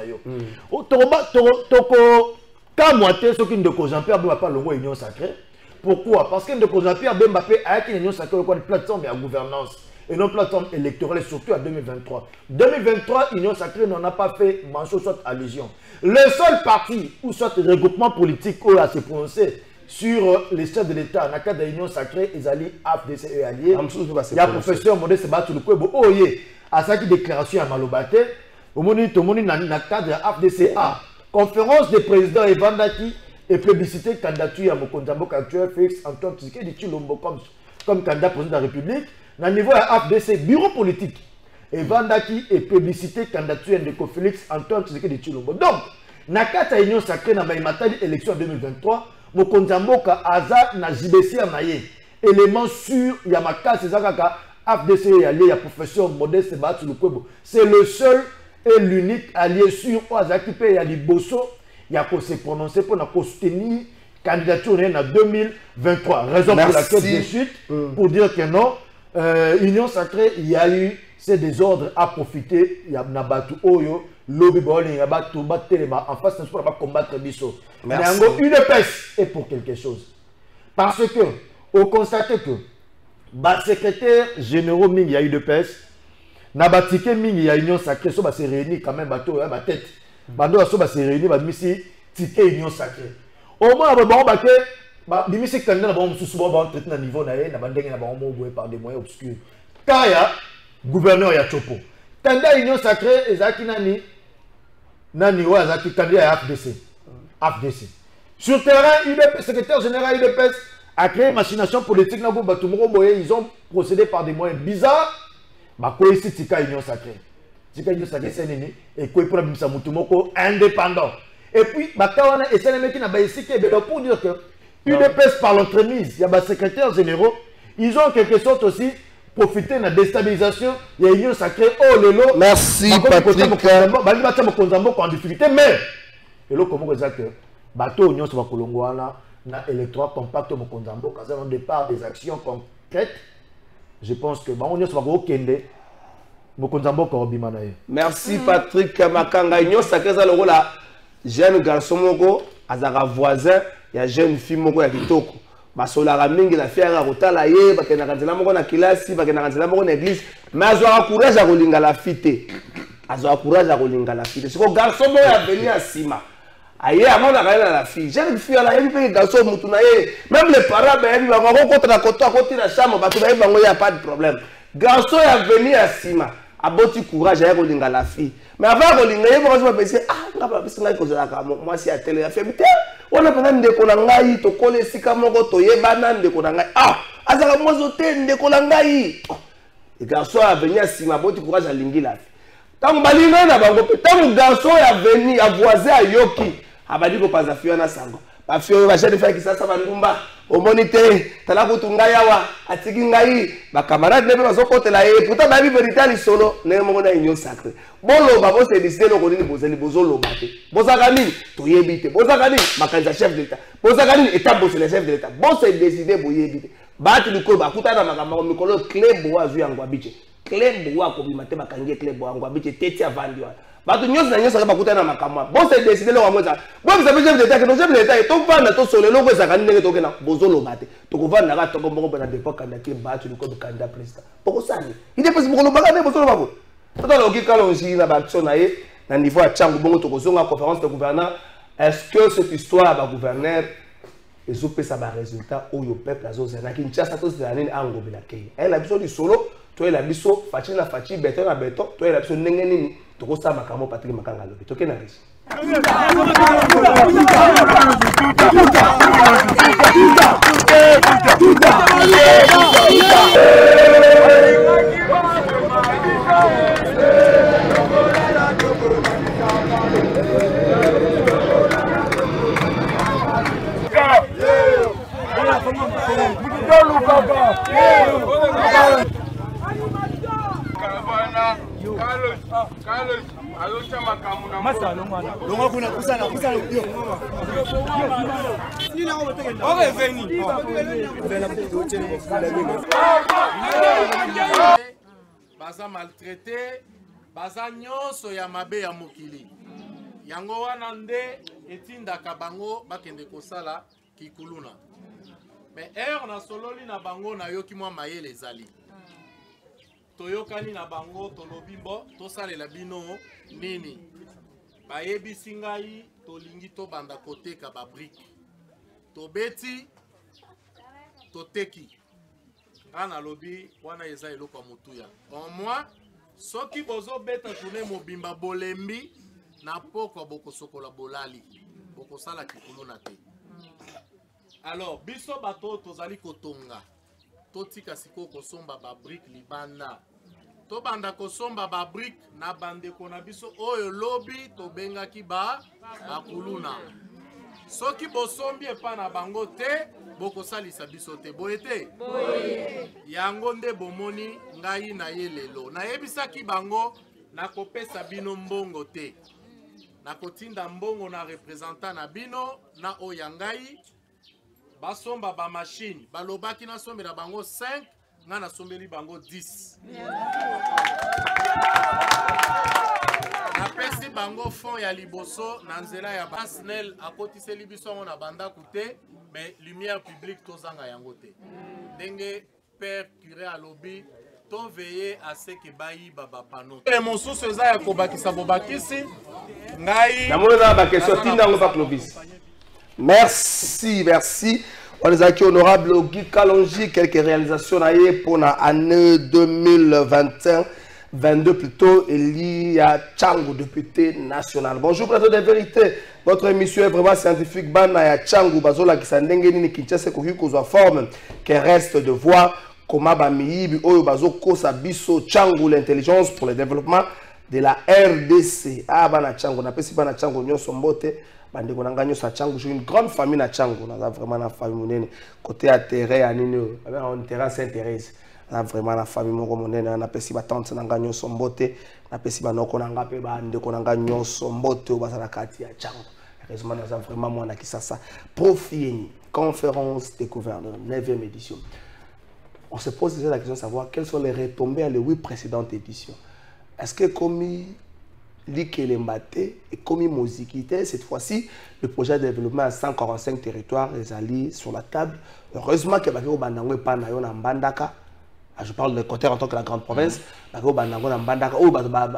Quand moi, ce qui ne cause un peu, pas longwa union sacrée. Pourquoi? Parce que ne cause un peu, avec une union sacrée, une plateforme et une gouvernance. Et non plateforme électorale, surtout en 2023. 2023, Union sacrée n'en a pas fait mention, soit allusion. Le seul parti ou soit regroupement politique où a se prononcé sur les chefs de l'État, dans le cadre de l'Union sacrée, ils allaient AFDC et alliés. Il y a professeur Modeste Batouloukwebo, oh yé, à sa déclaration à Malobate, au moment où dans le cadre de AFDCA, conférence des présidents Evandaki et plébiscité candidature à Mokonzamboka actuel, Félix Antoine Tshisekedi Tshilombo comme candidat président de la République. Dans le niveau de AFDC, bureau politique, et Vandaki et publicité candidature de Félix Antoine Tshisekedi Tshilombo. Donc, dans la Union sacrée, dans l'élection 2023, Mokonzamboka Aza na JBC Anaye. Élément sûr, il y a ma case, c'est ça AFDC est allié, il y a professeur Modeste Batouloukwebo. C'est le seul et l'unique allié sûr au Aza qui paye à Liboso. Il y a qu'on s'est prononcé pour soutenir la candidature en 2023. Raison pour laquelle je chute, pour dire que non. Union sacrée, il y a eu ces désordres à profiter. Il y a Nabatu Oyo, lobby bowling, il y a Batu Batelema. En face, nous ne pas combattre Bisso. Mais une épaisse est pour quelque chose. Parce que, on constate que, le secrétaire général Ming, il y a eu de pèse. Nabatike Ming, il y a Union sacrée, ça va se réunir quand même, bateau, ma tête. Bateau, ça va se réunir, ici, ticket Union sacrée. Au moins, on va Bimisi candidat na sous traité na niveau na ye na bandenge na par des moyens obscurs. Kaya gouverneur ya Chopo. Candidat union sacrée ezaki nani wa ezaki candidat ya AFDC. Sur terrain, UDP secrétaire général UDPS a créé machination politique na batu moko boye, ils ont procédé par des moyens bizarres. Ba ko ici tika union sacrée. Tika union sacrée c'est nini et ko pour bimisa mutu moko indépendant. Et puis ba kawana et c'est les mecs qui na ba ici pour dire que UDPS par l'entremise, il y a des secrétaires généraux, ils ont en quelque sorte aussi profité de la déstabilisation, il y a union sacrée, oh lelo. Merci Patrick. En difficulté, mais, et là, comment vous dites que, bateau union sur Kolongwana, na électorat compact au Mokonzambo, quand on départ des actions concrètes, je pense que, union sur Kende, Mokonzambo Korobimanaye. Merci Patrick Makanga, union sacrée, ça le rôle jeune garçon Mogo, Azara voisin. Il y a une jeune fille qui est basolaka mingi la fiara kotala ye bakendaka nzela moko na kilasi bakendaka nzela moko na église mais azwaka courage ya kolinga la fite azwaka courage ya kolinga la fite siko garçon moyo aveni ya nsima aye amonaka ye na la fille jeune fille ala yebi mpe garçon mutu na ye même les parents bayebi bango akokota na koto akoti na chambre bato bayebi bango ye ya pas de problème garçon ya veni ya nsima aboti courage aye kolinga la fille mais avant kolinga ye bokasi bapesi nga bapesi ngai kozalaka mwasi ya tele ya femme te wana mpenza ndeko na ngai tokola esika moko toyebana ndeko na ngai azalaka mwasi te ndeko na ngai garçon ya veni ya nsima aboti courage alingi la fille ntango balingai na bango mpe ntango garçon ya veni ya voisin ayoki abadi kopanza fille wana sango bafille oyo bajene fe ya kisasa bandumba omoni te tala kutu ngai awa atiki ngai bakamarade ne mpe bazokotela ye pourtant bayebi verité ya lisolo ndenge moko na union sacré boloba bosediside eloko nini bozali bozoloba te bozaka nini toyebi te bozaka nini makanisi ya chef de l'état bozaka nini état bosele chef de l'état bosedeside boyebi te baati likolo bakutana na makambo mikolo klebo azwi yango abiche klebo akobima te bakangi klebo yango abiche teti avandi wana bato nyonso na nyonso bakutana na makambo bose décider le wango za bobisa pe chef d'état que no chef de l'état to vanda to solo loko ezaka ndenge tokena bozoloba te tokovanda ka toko moko na dépôt candidature bato likolo candidat président poko sani ide pesi moko lobaka ne bozoloba ko toto loki kalonji na baction na ye na niveau ya changu bongo tokozonga conférence de gouverneur est-ce que cette histoire ba gouverneur ezopesa ba résultat oyo peuple azozana Kinshasa to zela nini angobela kei elle a besoin du solo to elle a biso fachi na fachi beton na beton to elle a besoin ndenge nini tokosa makambo Patrick Makanga lobi toke na riche baza maltraité baza nyonso ya mabe ya mokili yango wana nde etindaka bango bakende kosala kikuluna mais na sololi na bango nayoki mwa mayele ezali toyokani na bango tolobi mbo tosalela bino nini bayebisi ngai tolingi tobanda koteka babrike tobeti toteki ana lobi wana eza eloko ya motuya au moins soki bozobeta tourne mobimba bolembi na poko bokosokola bolali bokosala kikuluna te alors biso bato tozali kotonga totika siko kosomba babrike libanda tobanda kosomba babrike na bandeko na biso oyo lobi tobengaki bakuluna soki bosombi epa na bango te bokosalisa biso te boye te yango nde bomoni ngai na ye lelo nayebisaki bango nakopesa bino mbongo te nakotinda mbongo na représentant na bino na oya ngai basomba ba machine balobaki na sombela bango 5 nga na sombeli bango 10 napesi bango fond ya liboso na nzela ya basnel akotiseli biso na banda kute mais lumière publique tozanga yango te ndenge père curé alobi to veiller à ce que bayi baba pano le mosusu eza ya kobakisa bobakisi ngai namona ba question tindango pa Clovis. Merci, merci. On les a acquis honorable Guy Kalonji, quelques réalisations pour l'année 2021-22 plutôt. Il y a Tchangou, député national. Bonjour, plateau des vérités. Votre émission est vraiment scientifique. Bana Tchangou, Bazola qui s'endengeni qui tient qu'on forme, qui reste de voir comment Bamibi, Oyo Bazoko, Sabiso, Tchangou, l'intelligence pour le développement de la RDC. Ah, Bana Tchangou, on appelle si Bana Tchangou, Nyon Sombote. Bandeko na nganyo sa Tchangou, j'ai une grande famille na Tchangou, on a vraiment la famille monene côté à terre à Nino, on terrain Saint-Thérèse, on a vraiment la famille monene, on a pesi ba tante na nganyo sombote, on a pesi ba noko na ngape ba ndeko na nganyo sombote au basala kati ya Tchangou. Heureusement on a vraiment moi na kisasa Profieni, conférence des gouverneurs 9e édition. On se pose déjà la question de savoir quelles sont les retombées à les 8 précédentes éditions. Est-ce que comme Likelembate et comme Mozikité. Cette fois-ci, le projet de développement à 145 territoires est allé sur la table. Heureusement que Bakeo Bandango et Panayon en Bandaka. Je parle de Côte en tant que la grande province. Bakeo Bandango en Bandaka.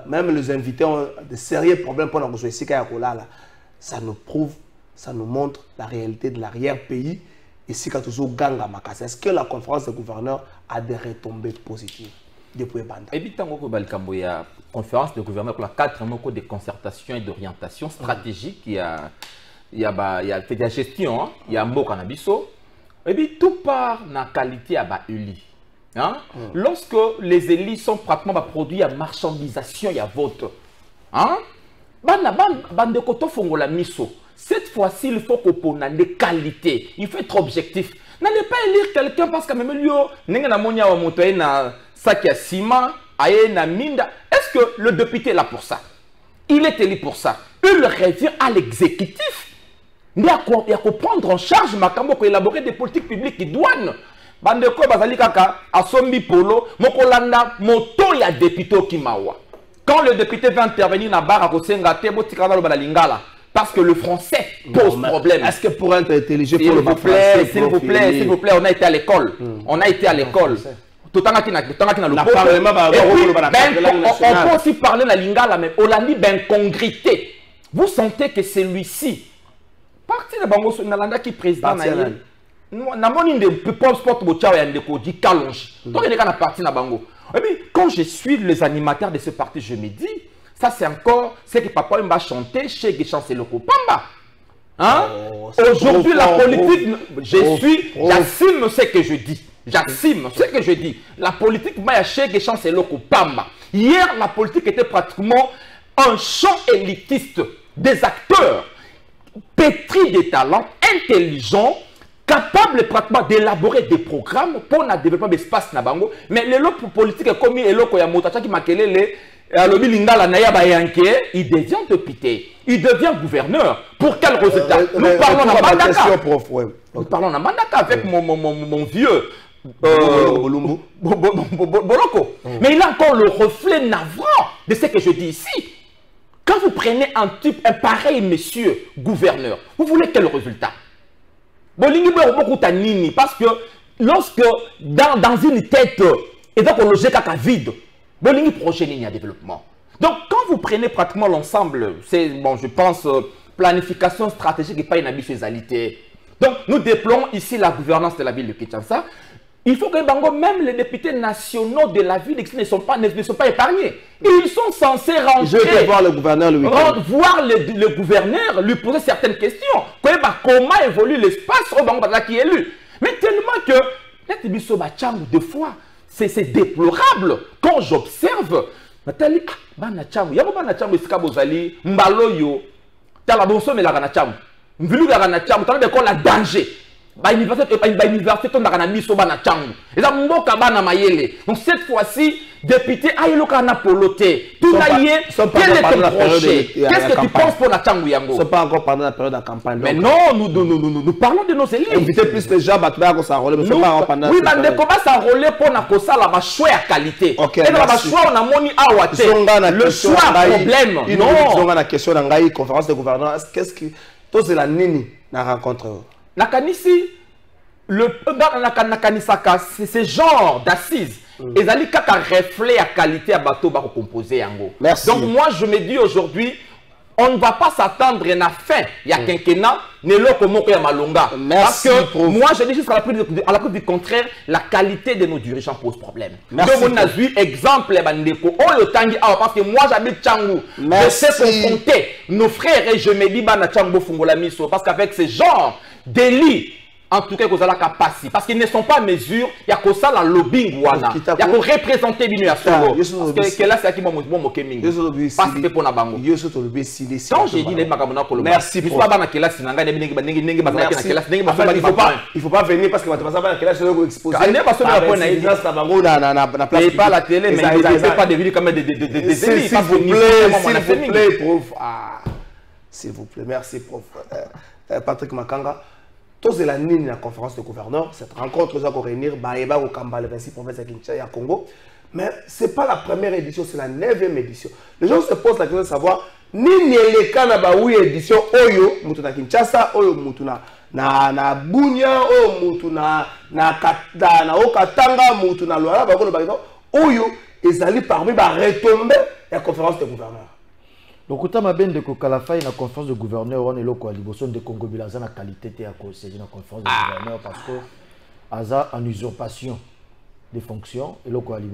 Même les invités ont de sérieux problèmes pour nous jouer. Ça nous prouve, ça nous montre la réalité de l'arrière-pays. Et si Ganga Makasa, est-ce que la conférence des gouverneurs a des retombées positives depuis Banda? Et puis, il y a conférence de gouverneurs pour la 4 mois de concertation et d'orientation stratégique. Il y a fait de la gestion, il y a un mot cannabiso. Et puis, tout part dans la qualité à Uli. Hein? Lorsque les élus sont pratiquement produits à marchandisation, il y a vote. Hein? Cette fois-ci, il faut qu'on ait des qualités. Il faut être objectif. N'allez pas élire quelqu'un parce que même est-ce que le député est là pour ça? Il est élu pour ça. Il revient à l'exécutif. Il y a qu'à prendre en charge, pour élaborer des politiques publiques qui douanent. Bandeko bazali kaka asombi polo mokolanda moto ya député Kimawa. Quand le député va intervenir dans barre à Kosenga Tebo Tikana lo balingala parce que le français pose problème. Est-ce que pour être intelligent s'il vous plaît, on a été à l'école. On a été à l'école. Tout on peut aussi parler la lingala mais Olandi ben congrité. Vous sentez que celui-ci parti de Bango Nalanda qui président quand je suis les animateurs de ce parti, je me dis, ça c'est encore ce que papa m'a chanté chez Guéchan c'est le Kopamba. Hein? Aujourd'hui, la politique, j'assume ce que je dis. J'assume ce que je dis. La politique m'a chez Guéchan c'est le Kopamba. Hier, la politique était pratiquement un champ élitiste des acteurs pétris de talents, intelligents, capable pratiquement d'élaborer des programmes pour développer l'espace nabango mais les lots politiques comme les lots ya motacha qui makelele alobi lingala na ya ba yanke il devient député il devient gouverneur pour quel résultat nous parlons en Bandaka nous parlons en Bandaka avec mon vieux Boloko mais il a encore le reflet navrant de ce que je dis ici. Quand vous prenez un type un pareil monsieur gouverneur vous voulez quel résultat? Parce que lorsque dans une tête, et donc on loge caca vide, il projet ligne à développement. Donc quand vous prenez pratiquement l'ensemble, c'est bon, je pense planification stratégique et pas une habitualité. Donc nous déplorons ici la gouvernance de la ville de Kinshasa. Il faut que même les députés nationaux de la ville ne sont pas épargnés. Ils sont censés rentrer. Je vais voir le gouverneur le week-end. Voir le gouverneur, lui poser certaines questions. Comment évolue l'espace au Bango qui est élu. Mais tellement que, des fois, c'est déplorable. Quand j'observe, Nathalie, il y a un danger. Donc cette fois-ci, député Aïlokana Poloté, tout quel est ton projet? Qu'est-ce que tu penses pour la Tchangou Yango? Ce n'est pas encore pendant la période de campagne. Mais non, nous parlons de nos élites. Inviter plus les gens, à s'enrôler, mais ce n'est pas pendant. Oui, mais on commence à s'enrôler pour la choix à qualité. Et dans la choix, on a moni awate. Le choix problème. Non. Ils ont la question dans la conférence de gouverneur. Qu'est-ce que toi c'est la nini la rencontre? Nakanisi, c'est ce genre d'assises. Et ça reflète la qualité à bateau composé. Donc moi je me dis aujourd'hui, on ne va pas s'attendre à la fin. Il y a quinquennat, parce que moi je dis jusqu'à la preuve du contraire, la qualité de nos dirigeants pose problème. Donc on a vu exemple parce que moi j'habite Tchangou. Je sais confronter nos frères et je me dis parce qu'avec ce genre d'élite, en tout cas, vous allez passer. Parce qu'ils ne sont pas à mesure, il y a que ça, la lobbying, il y a que représenter l'Union solo. Parce que là, c'est qui m'a moqué. Parce que pour la banque. Quand j'ai dit, merci. Il ne faut pas venir parce que tu vas pas exposer. Pas la télé, mais il ne pas devenir comme des élites. S'il vous plaît, prof. S'il vous plaît, merci, prof. Patrick Makanga. tous la ligne la conférence de gouverneurs, cette rencontre va réunir Baeba au Kamba, le 26 provinces de Kinshasa et à Congo. Mais ce n'est pas la première édition, c'est la 9e édition. Les gens se posent la question de savoir, ni les cas na oui édition Oyo, Mutuna Kinshasa, Oyo Mutuna na Bunya, Oyo Mutuna na Okatanga, Mutuna Loala, Oyo, ils allaient parmi retomber la conférence de gouverneurs. Donc, quand on de Kokalafa, la conférence de gouverneurs, on est là, quoi, de Congo Bilaza, la qualité de la conférence de gouverneurs, parce que, Aza en usurpation des fonctions, et là, quoi, il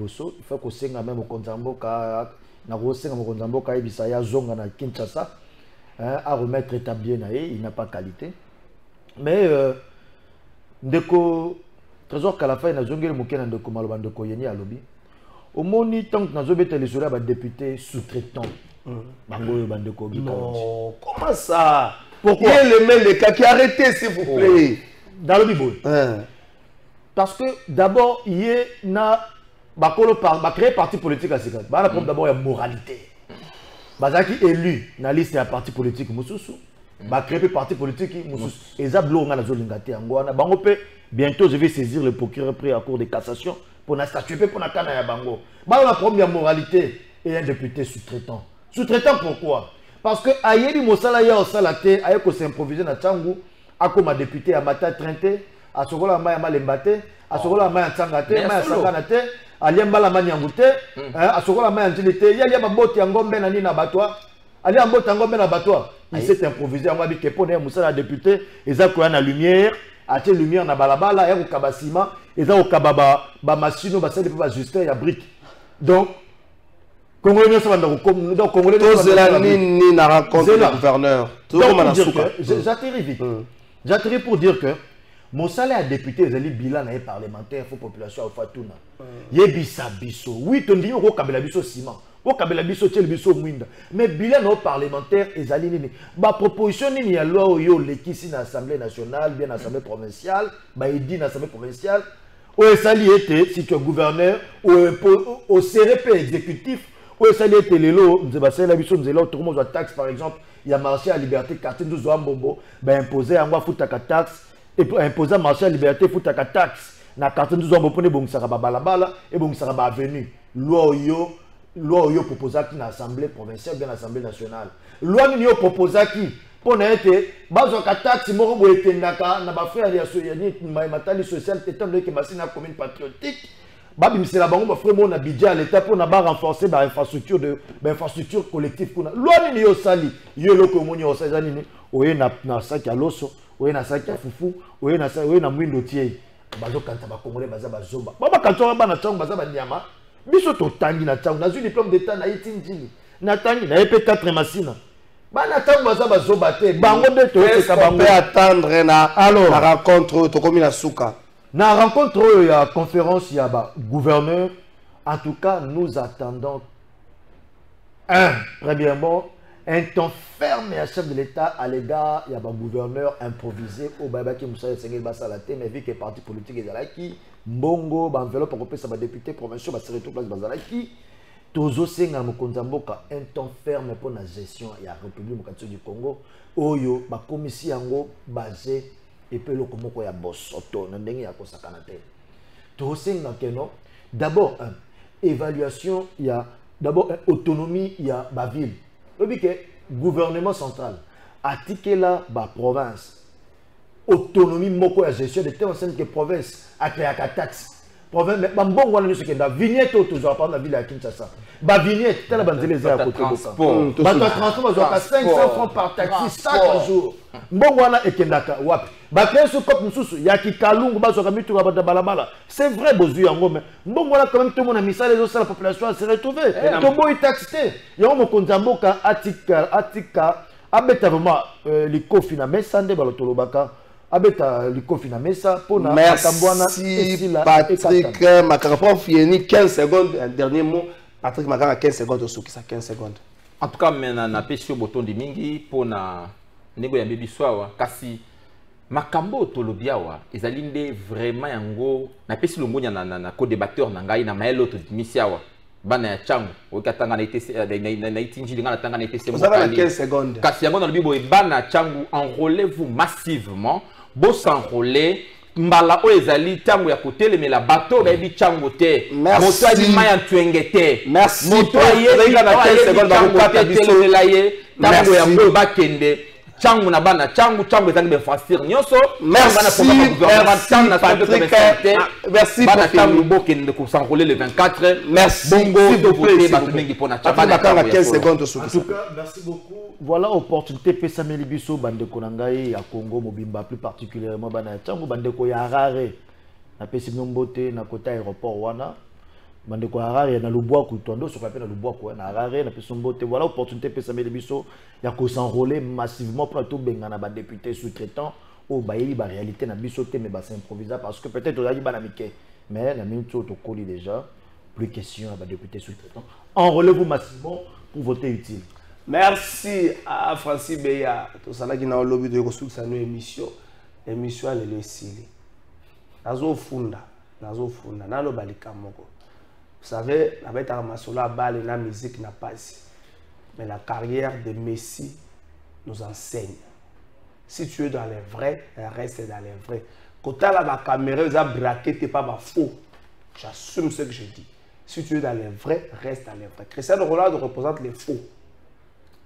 faut que c'est même au Konzamboka, na Rosenga, au Konzamboka, et Bisaya, Zonga, na Kinshasa, à remettre établi, il n'a pas qualité. Mais, Ndeko, Trésor Kalafa, il a zongé le mouken de Komalo, de Koyeni à lobby. Au moni, tant que nous avons été les députés sous-traitants. Non, comment ça? Pourquoi? Il y a le mail de Kaki, arrêtez s'il vous plaît. Dans le Bible. Parce que d'abord, il y a créé parti politique à Ségat. D'abord, il y a moralité. Bazaki élu dans la liste de parti politique Moussoussou. Créé parti politique Moussoussou. Et ça, bientôt, je vais saisir le procureur près à cour de cassation pour statuer pour la canne à Bango. La première moralité est un député sous-traitant. Sous-traitant pourquoi? Parce que Ayeli Mosala ya Osalate, Ayeko s'improviser na Tchangou, Akoma député à Mata Trente, à Sogola Maya Malembate, à Sogola Maya Tsangate, Maya Sanganate, à Liambala Maniangute, à Sogola Maya Antilite, Yali Maboti Angombe Nani na Batoa, Ali Ambot Angombe na Batoa. Il s'est improvisé en Wabi Kepone, Moussala député, et ça quoi na lumière, à la lumière na Balabala, et au Kabasima, et ça au Kababa, Bamasino, Bassé de Papa Justin, il y a brique. Donc, Congolais ne sont pas donc Congolais ne sont pas ni na rencontre le gouverneur. J'atterris vite. J'atterris pour dire que mon salaire à député, les bilan parlementaire, il faut population au Fatouna. Yebisa biso. Oui, ton dit au Kabila biso ciment. Au Kabila biso tchel biso mwinda. Mais bilan au parlementaire, ils allaient nini. Ba proposition ni ya loi yo l'équipe na assemblée nationale, bien assemblée provinciale, ba idi na assemblée provinciale. Ou sali était si tu es gouverneur ou au CRP exécutif. Oui, ça a été les lots, nous avons tout le monde taxe par exemple, il y a marché à liberté, quartier 12 Mbombo, imposé à moi foutaka taxe, et imposé à marché à liberté, foutaka taxe, na quartier 12 Mbombo, bon, ça va balabala, et bon, ça va avenue. Loi yo proposé qui l'Assemblée provinciale, bien l'Assemblée nationale. Loi yo proposé qui, pour n'être, bazooka taxe, moro boete naka, na ba frère ya soyani, matali social, étant donné que ma sina commune patriotique. Babi c'est la banque vraiment na budget à l'état pour na ba renforcer ba infrastructure collective kuna loi ni yo sali yo loko moni yo sali ni oye na saki ya loso oye na saki ya fufu oye na mwindo tie bazo kanta ba congolais baza bazomba baba kanto ba na tsango baza ba nyama biso to tangi na tsango na diplôme d'état na itinjini na tangi na EP 4 masina ba na tsango baza bazomba te bango de to se ka bango attendre na rencontre to komi na suka. Dans la rencontre, il y a conférence, il y a gouverneur. En tout cas, nous attendons premièrement, un temps ferme et un chef de l'État à l'égard, il y a un gouverneur improvisé au Babaki Moussa Sengel Bassalate, mais vu que les partis politiques sont là, Mbongo, enveloppe pour ça va député provincial, va se retrouver place Bazalaki. Tozo Senga Mokonzamboka, un temps ferme pour la gestion de la République du Congo. Oyo, la commission basée. Et puis, il y a Bosoto, il y a Kosakanate. D'abord, évaluation, il y a d'abord autonomie, il y a la ville. Le gouvernement central, article la province, autonomie, moko la gestion de telle enceinte que province, à créer la taxe. Province, mais bon, on a dit que vignette toujours par la ville à Kinshasa. La vignette, telle la les à côté de ça. Le transport, on a 500 francs par taxi chaque jour. Bon, on a Ekendaka, wap. C'est vrai, mais bon, voilà quand même tout le monde a mis ça, la population s'est retrouvée. Tombo est taxé. Il y a un Mokonzamboka, Atika, Abeta vraiment, les cofina, mais Sande Balotolobaka, Abeta, les cofina, mais ça, pour la merci Patrick Makarapon, fini 15 secondes, un dernier mot. Patrick Makara 15 secondes au souk, ça 15 secondes. En tout cas, maintenant, on a pêché au bouton de Mingi pour na nego ya baby soir, kasi makambo tolobiawa ezalinde vraiment yango na pesi longonya na co-débatteur na ngai na maelo to misiawa bana ya changu okatanga na ITC na itinji nga na tanga na ITC mo 15 secondes kasi yango na lobibo bana changu enrôlez-vous massivement bo s'enrôler mbala o ezali tango ya kotelemela bato bayebi tango te moto adi maya tuengete merci moto ayebi tango te telemela ye tango ya mbo bakende changu na bana changu ezali be fasir nyonso merci bana changu bokende ko s'enrôler le 24 merci bongo de voter bato mingi pona chabana 15 secondes en tout cas merci beaucoup. Voilà opportunité pesa melibiso bande konangai ya Congo mobimba plus particulièrement bana changu bande ko ya Harare na pesi mbote na kota aéroport wana bande ko Harare na lubwa kutondo so kapena lubwa ko na Harare na pesi mbote. Voilà opportunité pesa melibiso ya ko s'enrôler massivement pour tout bengana ba député sous-traitant au baïli ba réalité na biso te mais ba s'improviser parce que peut-être aujourd'hui bana mike mais la minute au colis déjà plus question à ba député sous-traitant. Enrôlez-vous massivement pour voter utile. Merci à Francis Beya. Tout ça là qui n'a lobby de construire nos émissions. Émission elle est ici. Nazo funda, nalo balika moko. Vous savez, la bête armasola balle la musique n'a pas. Mais la carrière de Messi nous enseigne. Si tu es dans les vrais, reste dans les vrais. Quand tu as la caméra, tu as braqué, tu n'es pas faux. J'assume ce que je dis. Si tu es dans les vrais, reste dans les vrais. Cristiano Ronaldo représente les faux.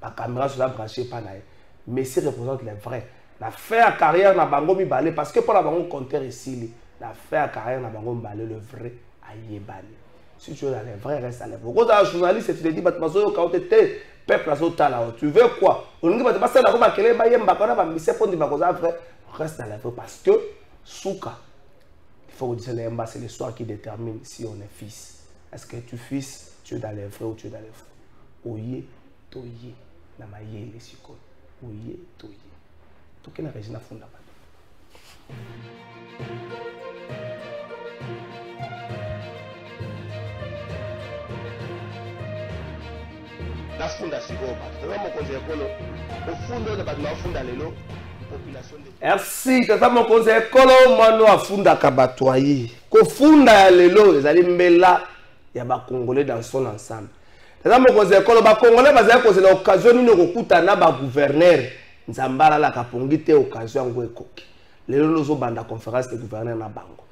La caméra sur la branchée pas naïe. Messi représente les vrais. La faire carrière n'a pas mi balé parce que pour la bango compteur ici, la faire carrière n'a pas balé le vrai aïe balé. Si tu es dans les vrais, reste dans les vrais. Quand tu es un journaliste, tu te dis bah tu quand tu es peuple à ce là, tu veux quoi? On dit bah tu passes là comme quel bah yem bah quand on va misser pour dire bah cosa vrai, reste dans les vrais parce que souka. Il faut dire les mbas c'est le soir qui détermine si on est fils. Est-ce que tu fils, tu es dans les vrais ou tu es dans les faux? Oye, toye. Na maye les siko oye toye to kena rejina funda ba la funda siko ba tama mokonzi ekolo ofundo de ba na funda lelo population de merci tata mokonzi ekolo mano afunda kabatwayi ko funda ya lelo ezali mbela ya ba congolais dans son ensemble. Les Congolais ont l'occasion de gouverneur Nzambala la kapongite occasion de les lozo banda conférence de gouverneur na bango.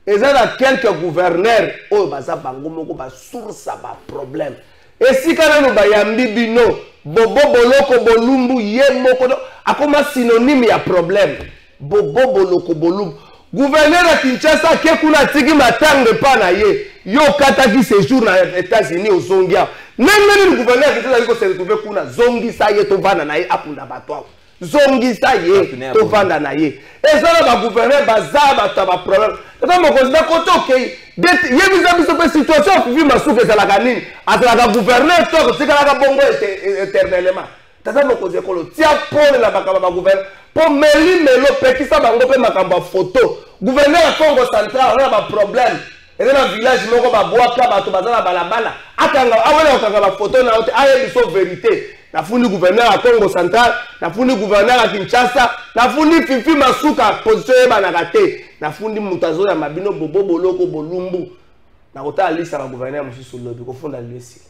Et ça quelques gouverneurs oh baza bango moko ba source ba problème. Et si quand nous bayambi bino bobo boloko bolumbu ye moko akoma synonyme ya problème. Bobo boloko bolumbu. Gouverneur à Kinshasa qui kuna tiki matang pa na ye yo kataki séjour na États-Unis au Zongia. Même le gouverneur qui se retrouvé kuna zongi sa ye to vanda na ye apunda batwa. Zongi sa ye to vanda na ye. Et ça va gouverneur baza ba ba problème. Ça mo considère côté OK. Ye biza biso situation vivi masuke za la kanini. Asa la gouverneur to ko tika la bongo éternellement. Ça mo considère ko lo tia pour la bakaba gouverneur. Pour meli melo pekisa bango pe makamba photo. Gouverneur à Congo central on a un problème. Et dans le village moko ba boaka bato bazala balabala. Akanga awele okanga ba photo na ote aye biso vérité. Na fundi gouverneur à Congo central, na fundi gouverneur à Kinshasa, na fundi Fifi Masuka position e banaka te. Na fundi mutazo ya mabino bobo boloko bolumbu. Na kota alisa ba gouverneur mususu lobi ko fonda lesi.